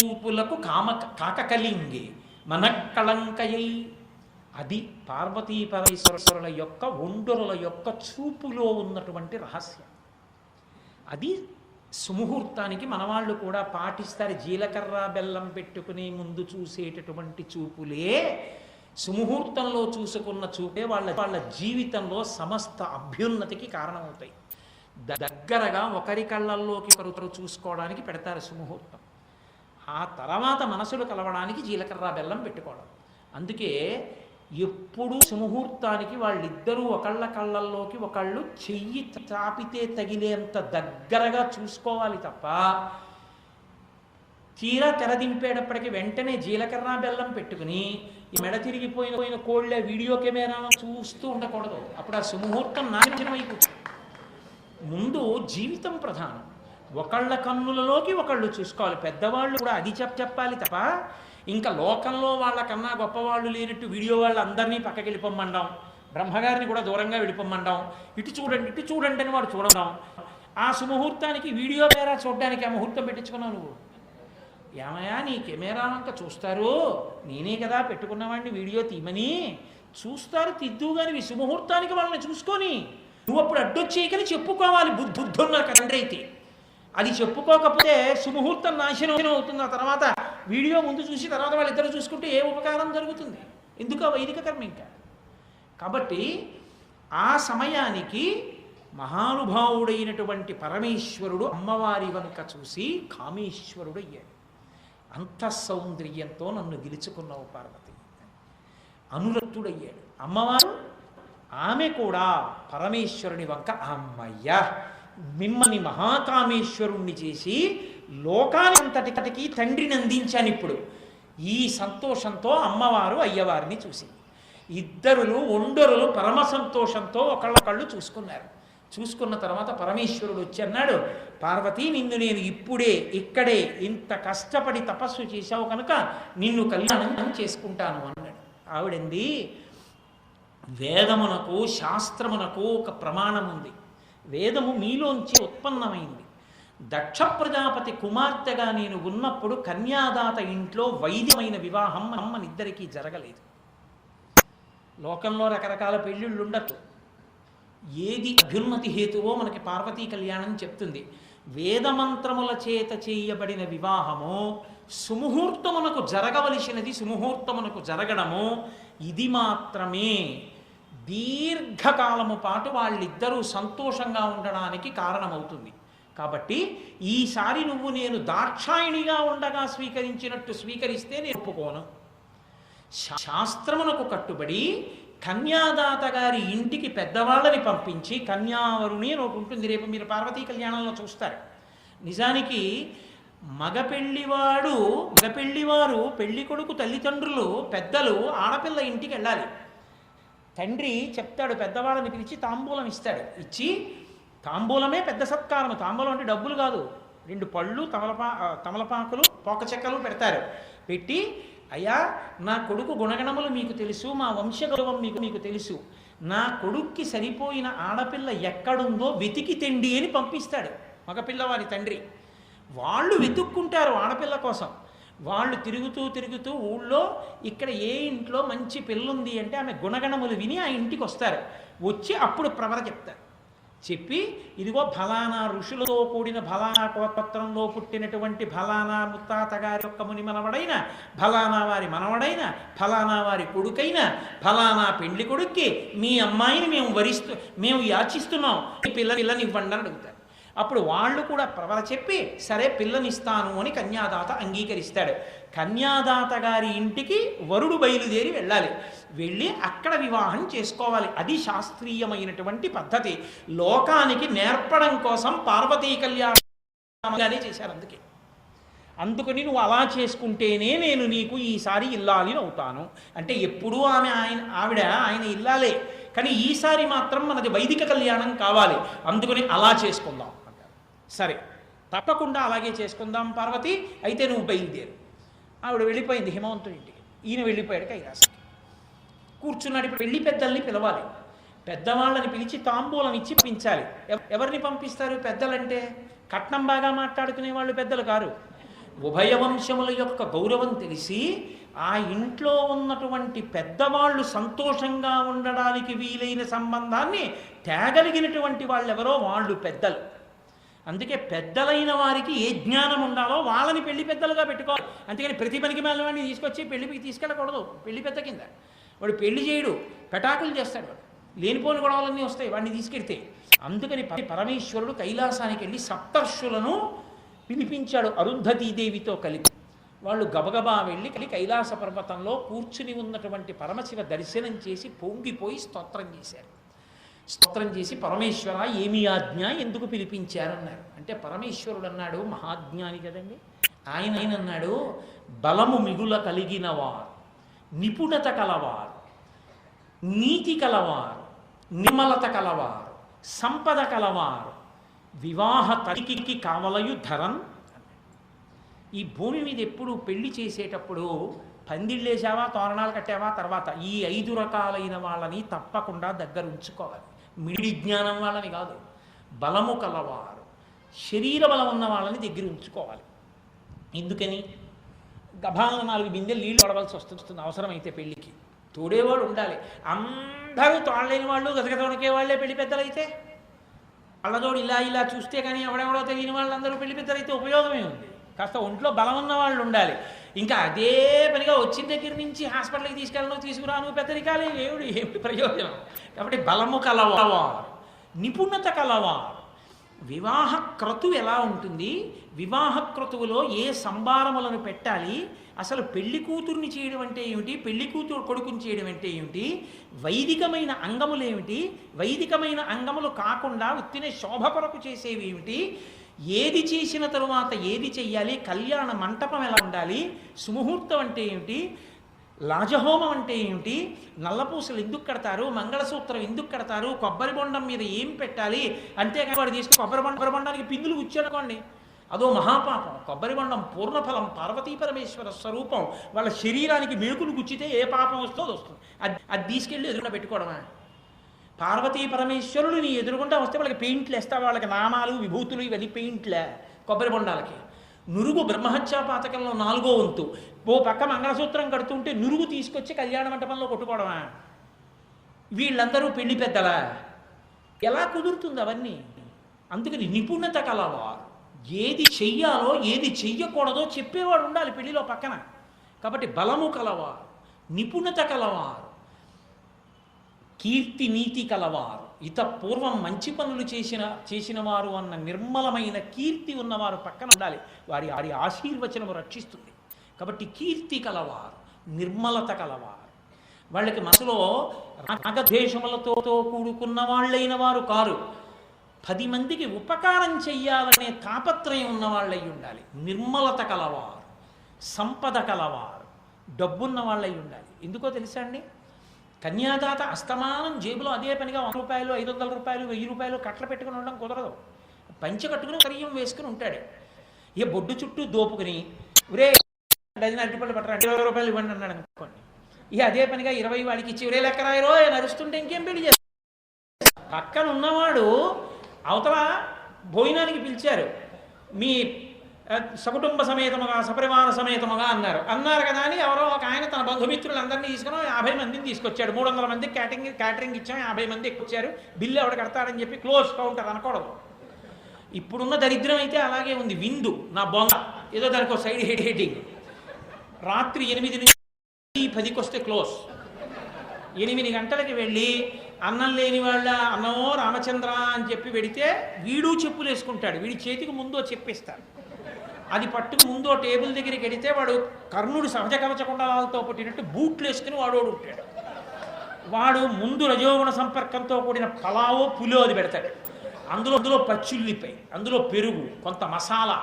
చూపులకు కాకకలింగి మనక్కళంకయై. అది పార్వతీ పరమేశ్వరుల యొక్క ఒండరుల యొక్క చూపులో ఉన్నటువంటి రహస్యం. అది సుముహూర్తానికి మనవాళ్ళు కూడా పాటిస్తారు. జీలకర్ర బెల్లం పెట్టుకుని ముందు చూసేటటువంటి చూపులే సుముహూర్తంలో చూసుకున్న చూపే వాళ్ళ జీవితంలో సమస్త అభ్యున్నతికి కారణమవుతాయి. దగ్గరగా ఒకరి కళ్ళల్లోకి ఒకరు చూసుకోవడానికి పెడతారు సుముహూర్తం. ఆ తర్వాత మనసులు కలవడానికి జీలకర్ర బెల్లం పెట్టుకోవడం. అందుకే ఎప్పుడూ సుముహూర్తానికి వాళ్ళిద్దరూ ఒకళ్ళ కళ్ళల్లోకి ఒకళ్ళు చెయ్యి చాపితే తగిలేంత దగ్గరగా చూసుకోవాలి తప్ప తీరా తెరదింపేటప్పటికి వెంటనే జీలకర్ర బెల్లం పెట్టుకుని ఈ మెడ తిరిగిపోయిన కోళ్ళే వీడియో కెమెరాను చూస్తూ ఉండకూడదు. అప్పుడు ఆ సుముహూర్తం నాశనమైపోతుంది. ముందు జీవితం ప్రధానం. ఒకళ్ళ కన్నులలోకి ఒకళ్ళు చూసుకోవాలి. పెద్దవాళ్ళు కూడా అది చెప్పాలి తప్ప ఇంకా లోకంలో వాళ్ళకన్నా గొప్పవాళ్ళు లేనట్టు వీడియో వాళ్ళు అందరినీ పక్కకి వెళ్ళిపోమ్మండాం, బ్రహ్మగారిని కూడా దూరంగా వెళ్ళిపోమ్మండాం, ఇటు చూడండి అని వాడు చూడడం. ఆ సుముహూర్తానికి వీడియో కెమెరా చూడడానికి ఆ ముహూర్తం పెట్టించుకున్నావు నువ్వు. ఏమయ్యా నీ కెమెరా అంతా చూస్తారు, నేనే కదా పెట్టుకున్నవాడిని వీడియో తీయమని చూస్తారు, తిద్దుగాని సుముహూర్తానికి వాళ్ళని చూసుకొని నువ్వు అప్పుడు అడ్డొచ్చేయకని చెప్పుకోవాలి. బుద్ధున్న తండ్రి అయితే అది చెప్పుకోకపోతే సుముహూర్తం నాశనం అవుతుంది. ఆ తర్వాత వీడియో ముందు చూసి తర్వాత వాళ్ళిద్దరు చూసుకుంటే ఏ ఉపకారం జరుగుతుంది? ఎందుకు ఆ వైదిక కర్మ ఇంకా? కాబట్టి ఆ సమయానికి మహానుభావుడైనటువంటి పరమేశ్వరుడు అమ్మవారి వంక చూసి కామేశ్వరుడు అయ్యాడు. అంత సౌందర్యంతో నన్ను గెలుచుకున్నావు పార్వతి, అనురక్తుడయ్యాడు. అమ్మవారు ఆమె కూడా పరమేశ్వరుని వంక అమ్మయ్య మిమ్మల్ని మహాకామేశ్వరుణ్ణి చేసి లోకానంతటికి తండ్రిని అందించాను. ఇప్పుడు ఈ సంతోషంతో అమ్మవారు అయ్యవారిని చూసి ఇద్దరులు ఒండరులు పరమ సంతోషంతో ఒకళ్ళొకళ్ళు చూసుకున్నారు. చూసుకున్న తర్వాత పరమేశ్వరుడు వచ్చి అన్నాడు, పార్వతి నిన్ను నేను ఇప్పుడే ఇక్కడే ఇంత కష్టపడి తపస్సు చేశావు కనుక నిన్ను కళ్యాణం చేసుకుంటాను అన్నాడు. ఆవిడంది, వేదమునకు శాస్త్రమునకు ఒక ప్రమాణం ఉంది. వేదము మీలోంచి ఉత్పన్నమైంది. దక్ష ప్రజాపతి కుమార్తెగా నేను ఉన్నప్పుడు కన్యాదాత ఇంట్లో వైద్యమైన వివాహం అమ్మనిద్దరికీ జరగలేదు. లోకంలో రకరకాల పెళ్ళిళ్ళు ఉండొచ్చు. ఏది అభ్యున్నతి హేతువో మనకి పార్వతీ కళ్యాణం చెప్తుంది. వేదమంత్రముల చేత చేయబడిన వివాహము సుముహూర్తమునకు జరగవలసినది సుముహూర్తమునకు జరగడము ఇది మాత్రమే దీర్ఘకాలము పాటు వాళ్ళిద్దరూ సంతోషంగా ఉండడానికి కారణమవుతుంది. కాబట్టి ఈసారి నువ్వు నేను దాక్షాయిణిగా ఉండగా స్వీకరించినట్టు స్వీకరిస్తే నేను ఒప్పుకోను. శాస్త్రమునకు కట్టుబడి కన్యాదాత గారి ఇంటికి పెద్దవాళ్ళని పంపించి కన్యావరుని అని ఒకటి ఉంటుంది. రేపు మీరు పార్వతీ కళ్యాణంలో చూస్తారు. నిజానికి మగపెళ్లివారు పెళ్లి కొడుకు తల్లిదండ్రులు పెద్దలు ఆడపిల్ల ఇంటికి వెళ్ళాలి. తండ్రి చెప్తాడు, పెద్దవాళ్ళని పిలిచి తాంబూలం ఇస్తాడు. ఇచ్చి తాంబూలమే పెద్ద సత్కారం. తాంబూలం అంటే డబ్బులు కాదు, 2 పళ్ళు తమలపాకులు పోక చెక్కలు పెడతారు. పెట్టి, అయ్యా నా కొడుకు గుణగణములు మీకు తెలుసు, మా వంశగౌరవం మీకు తెలుసు, నా కొడుక్కి సరిపోయిన ఆడపిల్ల ఎక్కడుందో వెతికి తెండి అని పంపిస్తాడు మగపిల్లవారి తండ్రి. వాళ్ళు వెతుక్కుంటారు ఆడపిల్ల కోసం. వాళ్ళు తిరుగుతూ ఊళ్ళో ఇక్కడ ఏ ఇంట్లో మంచి పిల్లుంది అంటే ఆమె గుణగణములు విని ఆ ఇంటికి వస్తారు. వచ్చి అప్పుడు ప్రవర చెప్తారు. చెప్పి, ఇదిగో ఫలానా ఋషులతో కూడిన ఫలానా గోత్రంలో పుట్టినటువంటి ఫలానా ముత్తాత గారి యొక్క ముని మనవడైన ఫలానా వారి మనవడైన ఫలానా వారి కొడుకైన ఫలానా పెండ్లి కొడుక్కి మీ అమ్మాయిని మేము యాచిస్తున్నాం, ఈ పిల్లని ఇవ్వండి అని అడుగుతారు. అప్పుడు వాళ్ళు కూడా ప్రవర చెప్పి సరే పిల్లనిస్తాను అని కన్యాదాత అంగీకరిస్తాడు. కన్యాదాత గారి ఇంటికి వరుడు బయలుదేరి వెళ్ళాలి. వెళ్ళి అక్కడ వివాహం చేసుకోవాలి. అది శాస్త్రీయమైనటువంటి పద్ధతి. లోకానికి నేర్పడం కోసం పార్వతీ కళ్యాణంగానే చేశారు. అందుకని నువ్వు అలా చేసుకుంటేనే నేను నీకు ఈసారి ఇల్లాలిని అవుతాను అంటే ఎప్పుడూ ఆవిడ ఆయన ఇల్లాలే, కానీ ఈసారి మాత్రం మనది వైదిక కళ్యాణం కావాలి, అందుకని అలా చేసుకుందాం అంటారు. సరే తప్పకుండా అలాగే చేసుకుందాం పార్వతి, అయితే నువ్వు బయలుదేరు. ఆవిడ వెళ్ళిపోయింది హిమవంతుడి ఇంటికి. ఈయన వెళ్ళిపోయాడు కైలాసకి. కూర్చున్నాడు. ఇప్పుడు పెళ్లి పెద్దల్ని పిలవాలి. పెద్దవాళ్ళని పిలిచి తాంబూలం ఇచ్చి పంపించాలి. ఎవరిని పంపిస్తారు? పెద్దలంటే కట్నం బాగా మాట్లాడుకునే వాళ్ళు పెద్దలు కారు. ఉభయ వంశముల యొక్క గౌరవం తెలిసి ఆ ఇంట్లో ఉన్నటువంటి పెద్దవాళ్ళు సంతోషంగా ఉండడానికి వీలైన సంబంధాన్ని తేగలిగినటువంటి వాళ్ళెవరో వాళ్ళు పెద్దలు. అందుకే పెద్దలైన వారికి ఏ జ్ఞానం ఉండాలో వాళ్ళని పెళ్లి పెద్దలుగా పెట్టుకోవాలి. అంతేగాని ప్రతి పనికి వాడిని తీసుకొచ్చి పెళ్లికి తీసుకెళ్ళకూడదు. పెళ్లి పెద్ద కింద వాడు పెళ్లి చేయడు, పెటాకులు చేస్తాడు. వాడు లేనిపోని గొడవలన్నీ వస్తాయి వాడిని తీసుకెడితే. అందుకని పరమేశ్వరుడు కైలాసానికి వెళ్ళి సప్తర్షులను పిలిపించాడు అరుంధతీదేవితో కలిపి. వాళ్ళు గబగబా వెళ్ళి కైలాస పర్వతంలో కూర్చుని ఉన్నటువంటి పరమశివ దర్శనం చేసి పొంగిపోయి స్తోత్రం చేశారు. స్తోత్రం చేసి, పరమేశ్వర ఏమి ఆజ్ఞ, ఎందుకు పిలిపించారన్నారు. అంటే పరమేశ్వరుడు అన్నాడు, మహాజ్ఞాని కదండి ఆయన అన్నాడు, బలము మిగుల కలిగిన వారు, నిపుణత కలవారు, నీతి కలవారు, నిర్మలత కలవారు, సంపద కలవారు, వివాహ తరికికి కావలయు ధరన్. ఈ భూమి మీద ఎప్పుడు పెళ్లి చేసేటప్పుడు పందిళ్ళేసావా, తోరణాలు కట్టావా, తర్వాత ఈ 5 రకాలైన వాళ్ళని తప్పకుండా దగ్గర ఉంచుకోవాలి. మిడి జ్ఞానం వాళ్ళని కాదు, బలము కలవారు, శరీర బలం ఉన్న వాళ్ళని దగ్గర ఉంచుకోవాలి. ఎందుకని? గభాలను 4 బిందెలు నీళ్లు పడవలసి వస్తుంది అవసరమైతే. పెళ్లికి తోడేవాడు ఉండాలి. అందరూ తోడలేని వాళ్ళు గజగజ వణకే వాళ్ళే పెళ్లి పెద్దలైతే కళ్ళజోడు ఇలా ఇలా చూస్తే కానీ ఎవడెవడో తెలియని వాళ్ళందరూ పెళ్లి పెద్దలైతే ఉపయోగమే ఉంది. కాస్త ఒంట్లో బలం ఉన్న వాళ్ళు ఉండాలి. ఇంకా అదే పనిగా వచ్చిన దగ్గర నుంచి హాస్పిటల్కి తీసుకెళ్ళను తీసుకురాను పెద్దరికాలే ఏమిటి ప్రయోజనం. కాబట్టి బలము కలవారు, నిపుణత కలవారు. వివాహ క్రతువు ఎలా ఉంటుంది, వివాహ క్రతువులో ఏ సంభారములను పెట్టాలి, అసలు పెళ్లి కూతుర్ని చేయడం అంటే ఏమిటి, పెళ్లి కూతురు కొడుకుని చేయడం అంటే ఏమిటి, వైదికమైన అంగములు ఏమిటి, వైదికమైన అంగములు కాకుండా ఉత్తినే శోభ కొరకు చేసేవి ఏమిటి, ఏది చేసిన తరువాత ఏది చెయ్యాలి, కళ్యాణ మంటపం ఎలా ఉండాలి, సుముహూర్తం అంటే ఏమిటి, లాజహోమం అంటే ఏమిటి, నల్లపూసలు ఎందుకు కడతారు, మంగళసూత్రం ఎందుకు కడతారు, కొబ్బరి బొండం మీద ఏం పెట్టాలి, అంతేకాని వాడు తీసుకుని కొబ్బరి బొండానికి పిందులు కూర్చోనుకోండి అదో మహాపాపం. కొబ్బరి బొండం పూర్ణఫలం, పార్వతీ పరమేశ్వర స్వరూపం. వాళ్ళ శరీరానికి మేకులు గుచ్చితే ఏ పాపం వస్తుందో వస్తుంది. అది తీసుకెళ్ళి ఎదురుగా పెట్టుకోవడమా? పార్వతీ పరమేశ్వరుడు నీ ఎదురుగుండా వస్తే వాళ్ళకి పెయింట్లు వేస్తావు, వాళ్ళకి నామాలు విభూతులు ఇవన్నీ పెయింట్లే కొబ్బరి బొండాలకి. నురుగు బ్రహ్మహత్యా పాతకంలో 4వ వంతు. ఓ పక్క మంగళసూత్రం కడుతుంటే నురుగు తీసుకొచ్చి కళ్యాణ మంటపంలో కొట్టుకోవడమా? వీళ్ళందరూ పెళ్లి పెద్దలా? ఎలా కుదురుతుంది అవన్నీ? అందుకని నిపుణత కలవారు, ఏది చెయ్యాలో ఏది చెయ్యకూడదో చెప్పేవాడు ఉండాలి పెళ్లిలో పక్కన. కాబట్టి బలము కలవారు, నిపుణత కలవారు, కీర్తి నీతి కలవారు, ఇత పూర్వం మంచి పనులు చేసిన వారు అన్న నిర్మలమైన కీర్తి ఉన్నవారు పక్కన ఉండాలి. వారి ఆశీర్వచనము రక్షిస్తుంది. కాబట్టి కీర్తి కలవారు, నిర్మలత కలవారు, వాళ్ళకి మనసులో రాగద్వేషములతో కూడుకున్న వాళ్ళైన వారు కారు. 10 మందికి ఉపకారం చెయ్యాలనే తాపత్రయం ఉన్న వాళ్ళై ఉండాలి. నిర్మలత కలవారు, సంపద కలవారు, డబ్బున్న వాళ్ళై ఉండాలి. ఎందుకో తెలుసా అండి, కన్యాదాత అస్తమానం జేబులో అదే పనిగా 100 రూపాయలు 500 రూపాయలు 1000 రూపాయలు కట్టలు పెట్టుకుని ఉండడం కుదరదు. పంచె కట్టుకుని కరియం వేసుకుని ఉంటాడు. ఇక బొడ్డు చుట్టూ దోపుకుని ఒరే డజన్ అరటిపళ్ళు పట్టరా 20 రూపాయలు ఇవ్వండి అన్నాడు అనుకోండి. ఇక అదే పనిగా 20 వాడికి ఇచ్చి ఒరే లెక్కరాయరో నడుస్తుంటే ఇంకేం పెళ్లి చేస్తారు. పక్కన ఉన్నవాడు అవతల భోజనానికి పిలిచారు, మీ సకుటుంబ సమేతముగా సపరివార సమేతముగా అన్నారు కదా అని ఎవరో ఒక ఆయన తన బంధుమిత్రులందరినీ తీసుకుని 50 మందిని తీసుకొచ్చాడు. 300 మందికి క్యాటరింగ్ ఇచ్చాం, 50 మంది ఎక్కువచ్చారు, బిల్లు ఎవడ కడతాడని చెప్పి క్లోజ్ కౌంటర్ అనకూడదు. ఇప్పుడున్న దరిద్రం అయితే అలాగే ఉంది. విందు నా బొంగ ఏదో దానికి ఒక సైడ్ హెడ్డింగ్. రాత్రి 8 నుంచి 10కి వస్తే క్లోజ్. 8 గంటలకి వెళ్ళి అన్నం లేని వాళ్ళ అన్నమో రామచంద్ర అని చెప్పి పెడితే వీడు చెప్పులు వేసుకుంటాడు. వీడి చేతికి ముందో చెప్పిస్తాడు. అది పట్టుకు ముందో టేబుల్ దగ్గరికి వెడితే వాడు కర్ణుడు సహజ కవచ కుండలాలతో పుట్టినట్టు బూట్లు వేసుకుని వాడు ఉంటాడు. వాడు ముందు రజోగుణ సంపర్కంతో కూడిన పలావో పులో అది పెడతాడు. అందులో పచ్చుల్లిపై, అందులో పెరుగు, కొంత మసాలా.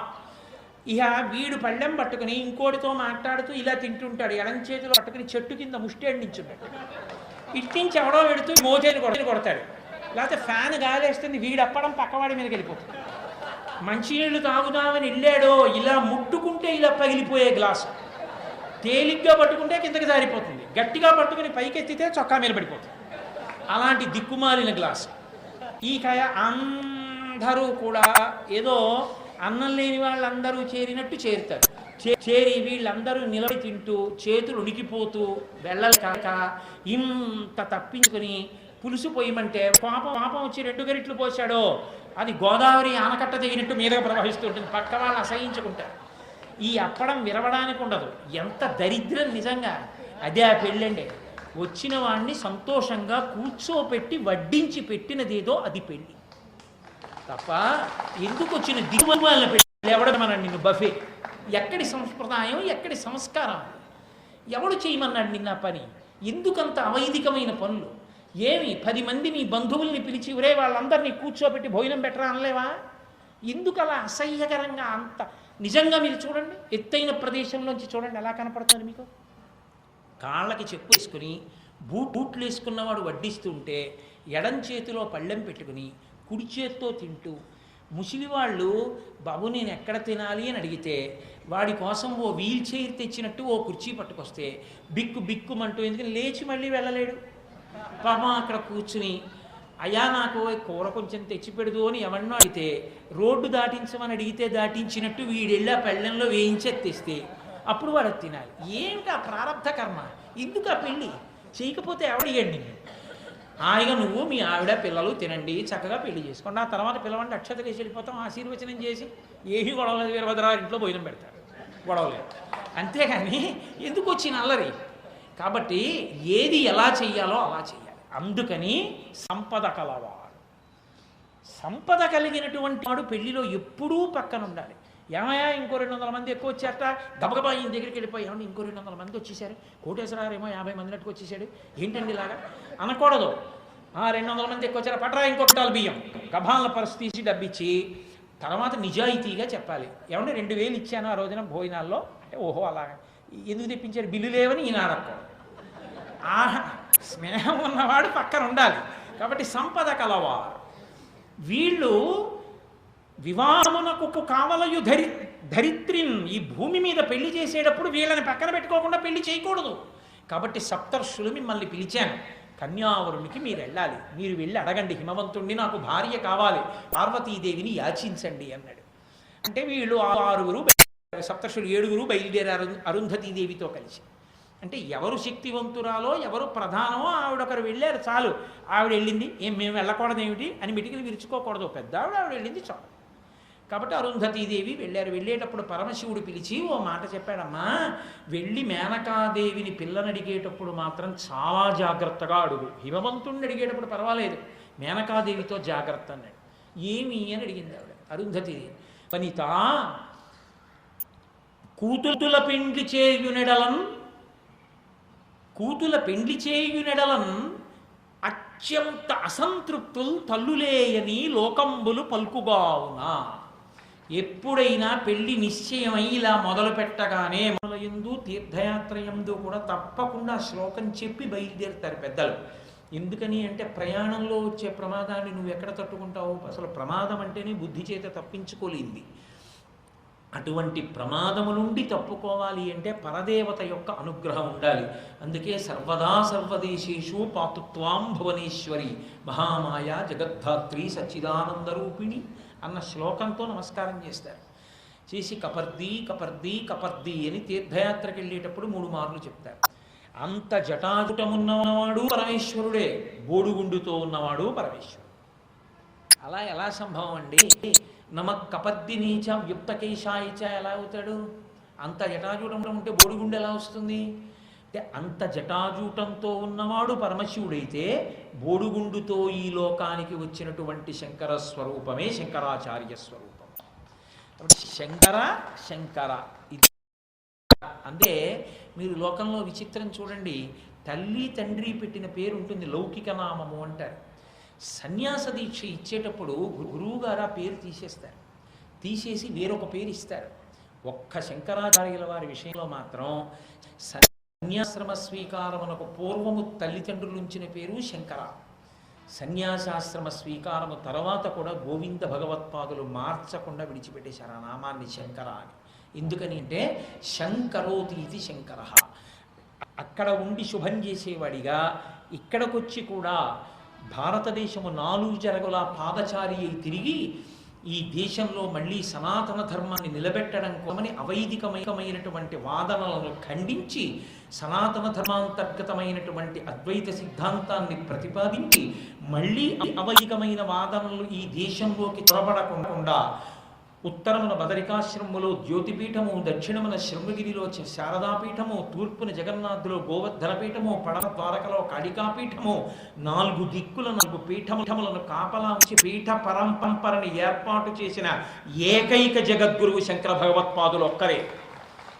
ఇక వీడు పళ్ళెం పట్టుకుని ఇంకోటితో మాట్లాడుతూ ఇలా తింటుంటాడు. ఎడం చేతిలో పట్టుకుని చెట్టు కింద ముష్టేడు నించుంటాడు. ఇట్టించి ఎవడో పెడుతూ మోచేని కొడతాడు. లేకపోతే ఫ్యాన్ గాలేస్తుంది, వీడప్పడం పక్కవాడి మీదకి వెళ్ళిపోతుంది. మంచినీళ్ళు తాగుదామని వెళ్ళాడో ఇలా ముట్టుకుంటే ఇలా పగిలిపోయే గ్లాసు, తేలిగ్గా పట్టుకుంటే కిందకి జారిపోతుంది, గట్టిగా పట్టుకుని పైకెత్తితే చొక్కా మీద పడిపోతుంది. అలాంటి దిక్కుమాలిన గ్లాసు. ఈ కాయ అందరూ కూడా ఏదో అన్నం లేని వాళ్ళందరూ చేరినట్టు చేరుతారు. చేరి వీళ్ళందరూ నిలబడి తింటూ చేతులు ఉనికిపోతూ వెళ్ళలు కాక ఇంత తప్పించుకొని పులుసు పోయమంటే పాపం వచ్చి 2 గరిట్లు పోసాడో అది గోదావరి ఆనకట్ట దిగినట్టు మీదగా ప్రవహిస్తూ ఉంటుంది. పక్క వాళ్ళు అసహించుకుంటారు. ఈ అప్పడం విరవడానికి ఉండదు. ఎంత దరిద్రం నిజంగా. అదే ఆ పెళ్ళండి. వచ్చిన వాడిని సంతోషంగా కూర్చోపెట్టి వడ్డించి పెట్టినదేదో అది పెళ్ళి తప్ప ఎందుకు వచ్చిన దిగుమల పెళ్ళి ఎవడమన్నాడు నిన్ను బఫే? ఎక్కడి సంప్రదాయం, ఎక్కడి సంస్కారం? ఎవడు చేయమన్నాడు నిన్న పని? ఎందుకంత అవైదికమైన పనులు? ఏమి 10 మంది నీ బంధువుల్ని పిలిచి ఒరే వాళ్ళందరినీ కూర్చోబెట్టి భోజనం పెట్టరా అనలేవా? ఎందుకు అలా అసహ్యకరంగా అంత? నిజంగా మీరు చూడండి, ఎత్తైన ప్రదేశంలోంచి చూడండి ఎలా కనపడుతుంది మీకు. కాళ్ళకి చెప్పు వేసుకుని బూట్లు వేసుకున్నవాడు వడ్డిస్తుంటే ఎడం చేతిలో పళ్ళెం పెట్టుకుని కుడి చేత్తో తింటూ ముసలివాళ్ళు బాబు నేను ఎక్కడ తినాలి అని అడిగితే వాడి కోసం ఓ వీల్ చైర్ తెచ్చినట్టు ఓ కుర్చీ పట్టుకొస్తే బిక్కుమంటూ ఎందుకని లేచి మళ్ళీ వెళ్ళలేడు. పాపం అక్కడ కూర్చుని అయ్యా నాకు కూర కొంచెం తెచ్చిపెడదు అని ఎవరినో అడిగితే రోడ్డు దాటించమని అడిగితే దాటించినట్టు వీడెళ్ళా పళ్ళెంలో వేయించెత్తిస్తే అప్పుడు వాడు తినాలి. ఏమిటి ఆ ప్రారంధ కర్మ? ఎందుకు ఆ పెళ్ళి చేయకపోతే ఎవడియండి? హాయిగా నువ్వు మీ ఆవిడ పిల్లలు తినండి, చక్కగా పెళ్లి చేసుకోండి. ఆ తర్వాత పిల్లవాడిని అక్షతలు వేసి వెళ్ళిపోతాం, ఆశీర్వచనం చేసి ఏమీ గొడవలేదు, వీరభద్రరావు ఇంట్లో భోజనం పెడతారు, గొడవలేదు. అంతేగాని ఎందుకు వచ్చిన అల్లరి? కాబట్టి ఏది ఎలా చెయ్యాలో అలా చెయ్యాలి. అందుకని సంపద కలవాడు, సంపద కలిగినటువంటి వాడు పెళ్లిలో ఎప్పుడూ పక్కన ఉండాలి. ఏమయ్యా ఇంకో 200 మంది ఎక్కువ వచ్చారట, గబగబా ఈయన దగ్గరికి వెళ్ళిపోయి ఏమంటే ఇంకో 200 మంది వచ్చేసారు, కోటేశ్వరరావు ఏమో 50 మంది నట్టుకు వచ్చేసాడు, ఏంటండి ఇలాగా అనకూడదు. 200 మంది ఎక్కువ వచ్చారా, పట్రా ఇంకో కిటాలు బియ్యం, గభాల పర్సు తీసి డబ్బిచ్చి తర్వాత నిజాయితీగా చెప్పాలి. ఏమంటే 2000 ఇచ్చాను ఆ రోజున భోజనాల్లో అంటే, ఓహో అలాగా ఎందుకు తెప్పించారు, బిల్లు లేవని ఈయన అడగకూడదు. స్నేహం ఉన్నవాడు పక్కన ఉండాలి. కాబట్టి సంపద కలవాడు. వీళ్ళు వివాహమునకు కావలయు ధరిత్రిన్, ఈ భూమి మీద పెళ్లి చేసేటప్పుడు వీళ్ళని పక్కన పెట్టుకోకుండా పెళ్లి చేయకూడదు. కాబట్టి సప్తర్షులు మిమ్మల్ని పిలిచాను, కన్యావరునికి మీరు వెళ్ళాలి, మీరు వెళ్ళి అడగండి హిమవంతుణ్ణి, నాకు భార్య కావాలి, పార్వతీదేవిని యాచించండి అన్నాడు. అంటే వీళ్ళు 6 సప్తర్షులు 7 బయలుదేరారు అరుంధతీదేవితో కలిసి. అంటే ఎవరు శక్తివంతురాలో ఎవరు ప్రధానమో ఆవిడొకరు వెళ్ళారు చాలు. ఆవిడ వెళ్ళింది, మేము వెళ్ళకూడదు ఏమిటి అని మిటికిలు విరుచుకోకూడదు, పెద్ద ఆవిడ వెళ్ళింది చాలు. కాబట్టి అరుంధతీదేవి వెళ్ళారు. వెళ్ళేటప్పుడు పరమశివుడు పిలిచి ఓ మాట చెప్పాడమ్మా, వెళ్ళి మేనకాదేవిని పిల్లని అడిగేటప్పుడు మాత్రం చాలా జాగ్రత్తగా అడుగు, హిమవంతుణ్ణి అడిగేటప్పుడు పర్వాలేదు, మేనకాదేవితో జాగ్రత్త అన్నాడు. ఏమి అని అడిగింది ఆవిడ అరుంధతీదేవి. వనిత, కూతుల పెండ్లి చేయునెడలన్ అత్యంత అసంతృప్తులు తల్లులేయని లోకంబులు పలుకుగావునా. ఎప్పుడైనా పెళ్లి నిశ్చయమై ఇలా మొదలు పెట్టగానే మొదలయందు తీర్థయాత్రయందు కూడా తప్పకుండా శ్లోకం చెప్పి బయలుదేరుతారు పెద్దలు. ఎందుకని అంటే ప్రయాణంలో వచ్చే ప్రమాదాన్ని నువ్వు ఎక్కడ తట్టుకుంటావు? అసలు ప్రమాదం అంటేనే బుద్ధి చేత తప్పించుకోలేంది. అటువంటి ప్రమాదము నుండి తప్పుకోవాలి అంటే పరదేవత యొక్క అనుగ్రహం ఉండాలి. అందుకే సర్వదా సర్వదేశేషు పాతుత్వాం భువనేశ్వరి మహామాయ జగద్ధాత్రి సచ్చిదానందరూపిణి అన్న శ్లోకంతో నమస్కారం చేస్తారు. చేసి కపర్ది కపర్ది కపర్ది అని తీర్థయాత్రకి వెళ్ళేటప్పుడు 3 మార్లు చెప్తారు. అంత జటాజుటమున్నవాడు పరమేశ్వరుడే, బోడుగుండుతో ఉన్నవాడు పరమేశ్వరుడు. అలా ఎలా సంభవం అండి? నమక్ కపర్ది నీచ యుక్తకేశాయిచ ఎలా అవుతాడు? అంత జటాజూటం ఉంటే బోడిగుండు ఎలా వస్తుంది అంటే, అంత జటాజూటంతో ఉన్నవాడు పరమశివుడైతే బోడుగుండుతో ఈ లోకానికి వచ్చినటువంటి శంకర స్వరూపమే శంకరాచార్య స్వరూపం. శంకర శంకర ఇది. అంటే మీరు లోకంలో విచిత్రం చూడండి, తల్లి తండ్రి పెట్టిన పేరు ఉంటుంది, లౌకిక నామము అంటారు. సన్యాస దీక్ష ఇచ్చేటప్పుడు గురువుగారు ఆ పేరు తీసేస్తారు, తీసేసి వేరొక పేరు ఇస్తారు. ఒక్క శంకరాచార్యుల వారి విషయంలో మాత్రం సన్యాశ్రమ స్వీకారమునకు పూర్వము తల్లిదండ్రులు ఉంచిన పేరు శంకర, సన్యాసాశ్రమ స్వీకారము తర్వాత కూడా గోవింద భగవత్పాదులు మార్చకుండా విడిచిపెట్టేశారు ఆ నామాన్ని శంకర అని. ఎందుకని అంటే శంకరోతి ఇది శంకర. అక్కడ ఉండి శుభం చేసేవాడిగా ఇక్కడికొచ్చి కూడా భారతదేశము 4 జరగుల పాదచారి అయి తిరిగి ఈ దేశంలో మళ్ళీ సనాతన ధర్మాన్ని నిలబెట్టడం కోసమని అవైదికమైనటువంటి వాదనలను ఖండించి సనాతన ధర్మాంతర్గతమైనటువంటి అద్వైత సిద్ధాంతాన్ని ప్రతిపాదించి మళ్ళీ అవైదికమైన వాదనలు ఈ దేశంలోకి చొరబడకుండా ఉత్తరమున బదరికాశ్రమములో జ్యోతిపీఠము, దక్షిణమున శృంగగిరిలో శారదాపీఠము, తూర్పున జగన్నాథులో గోవర్ధనపీఠము, పడమ ద్వారకలో కాళికాపీఠము, 4 దిక్కుల 4 పీఠములను కాపలా ఉంచి పీఠ పరంపరని ఏర్పాటు చేసిన ఏకైక జగద్గురువు శంకర భగవత్పాదులు ఒక్కరే.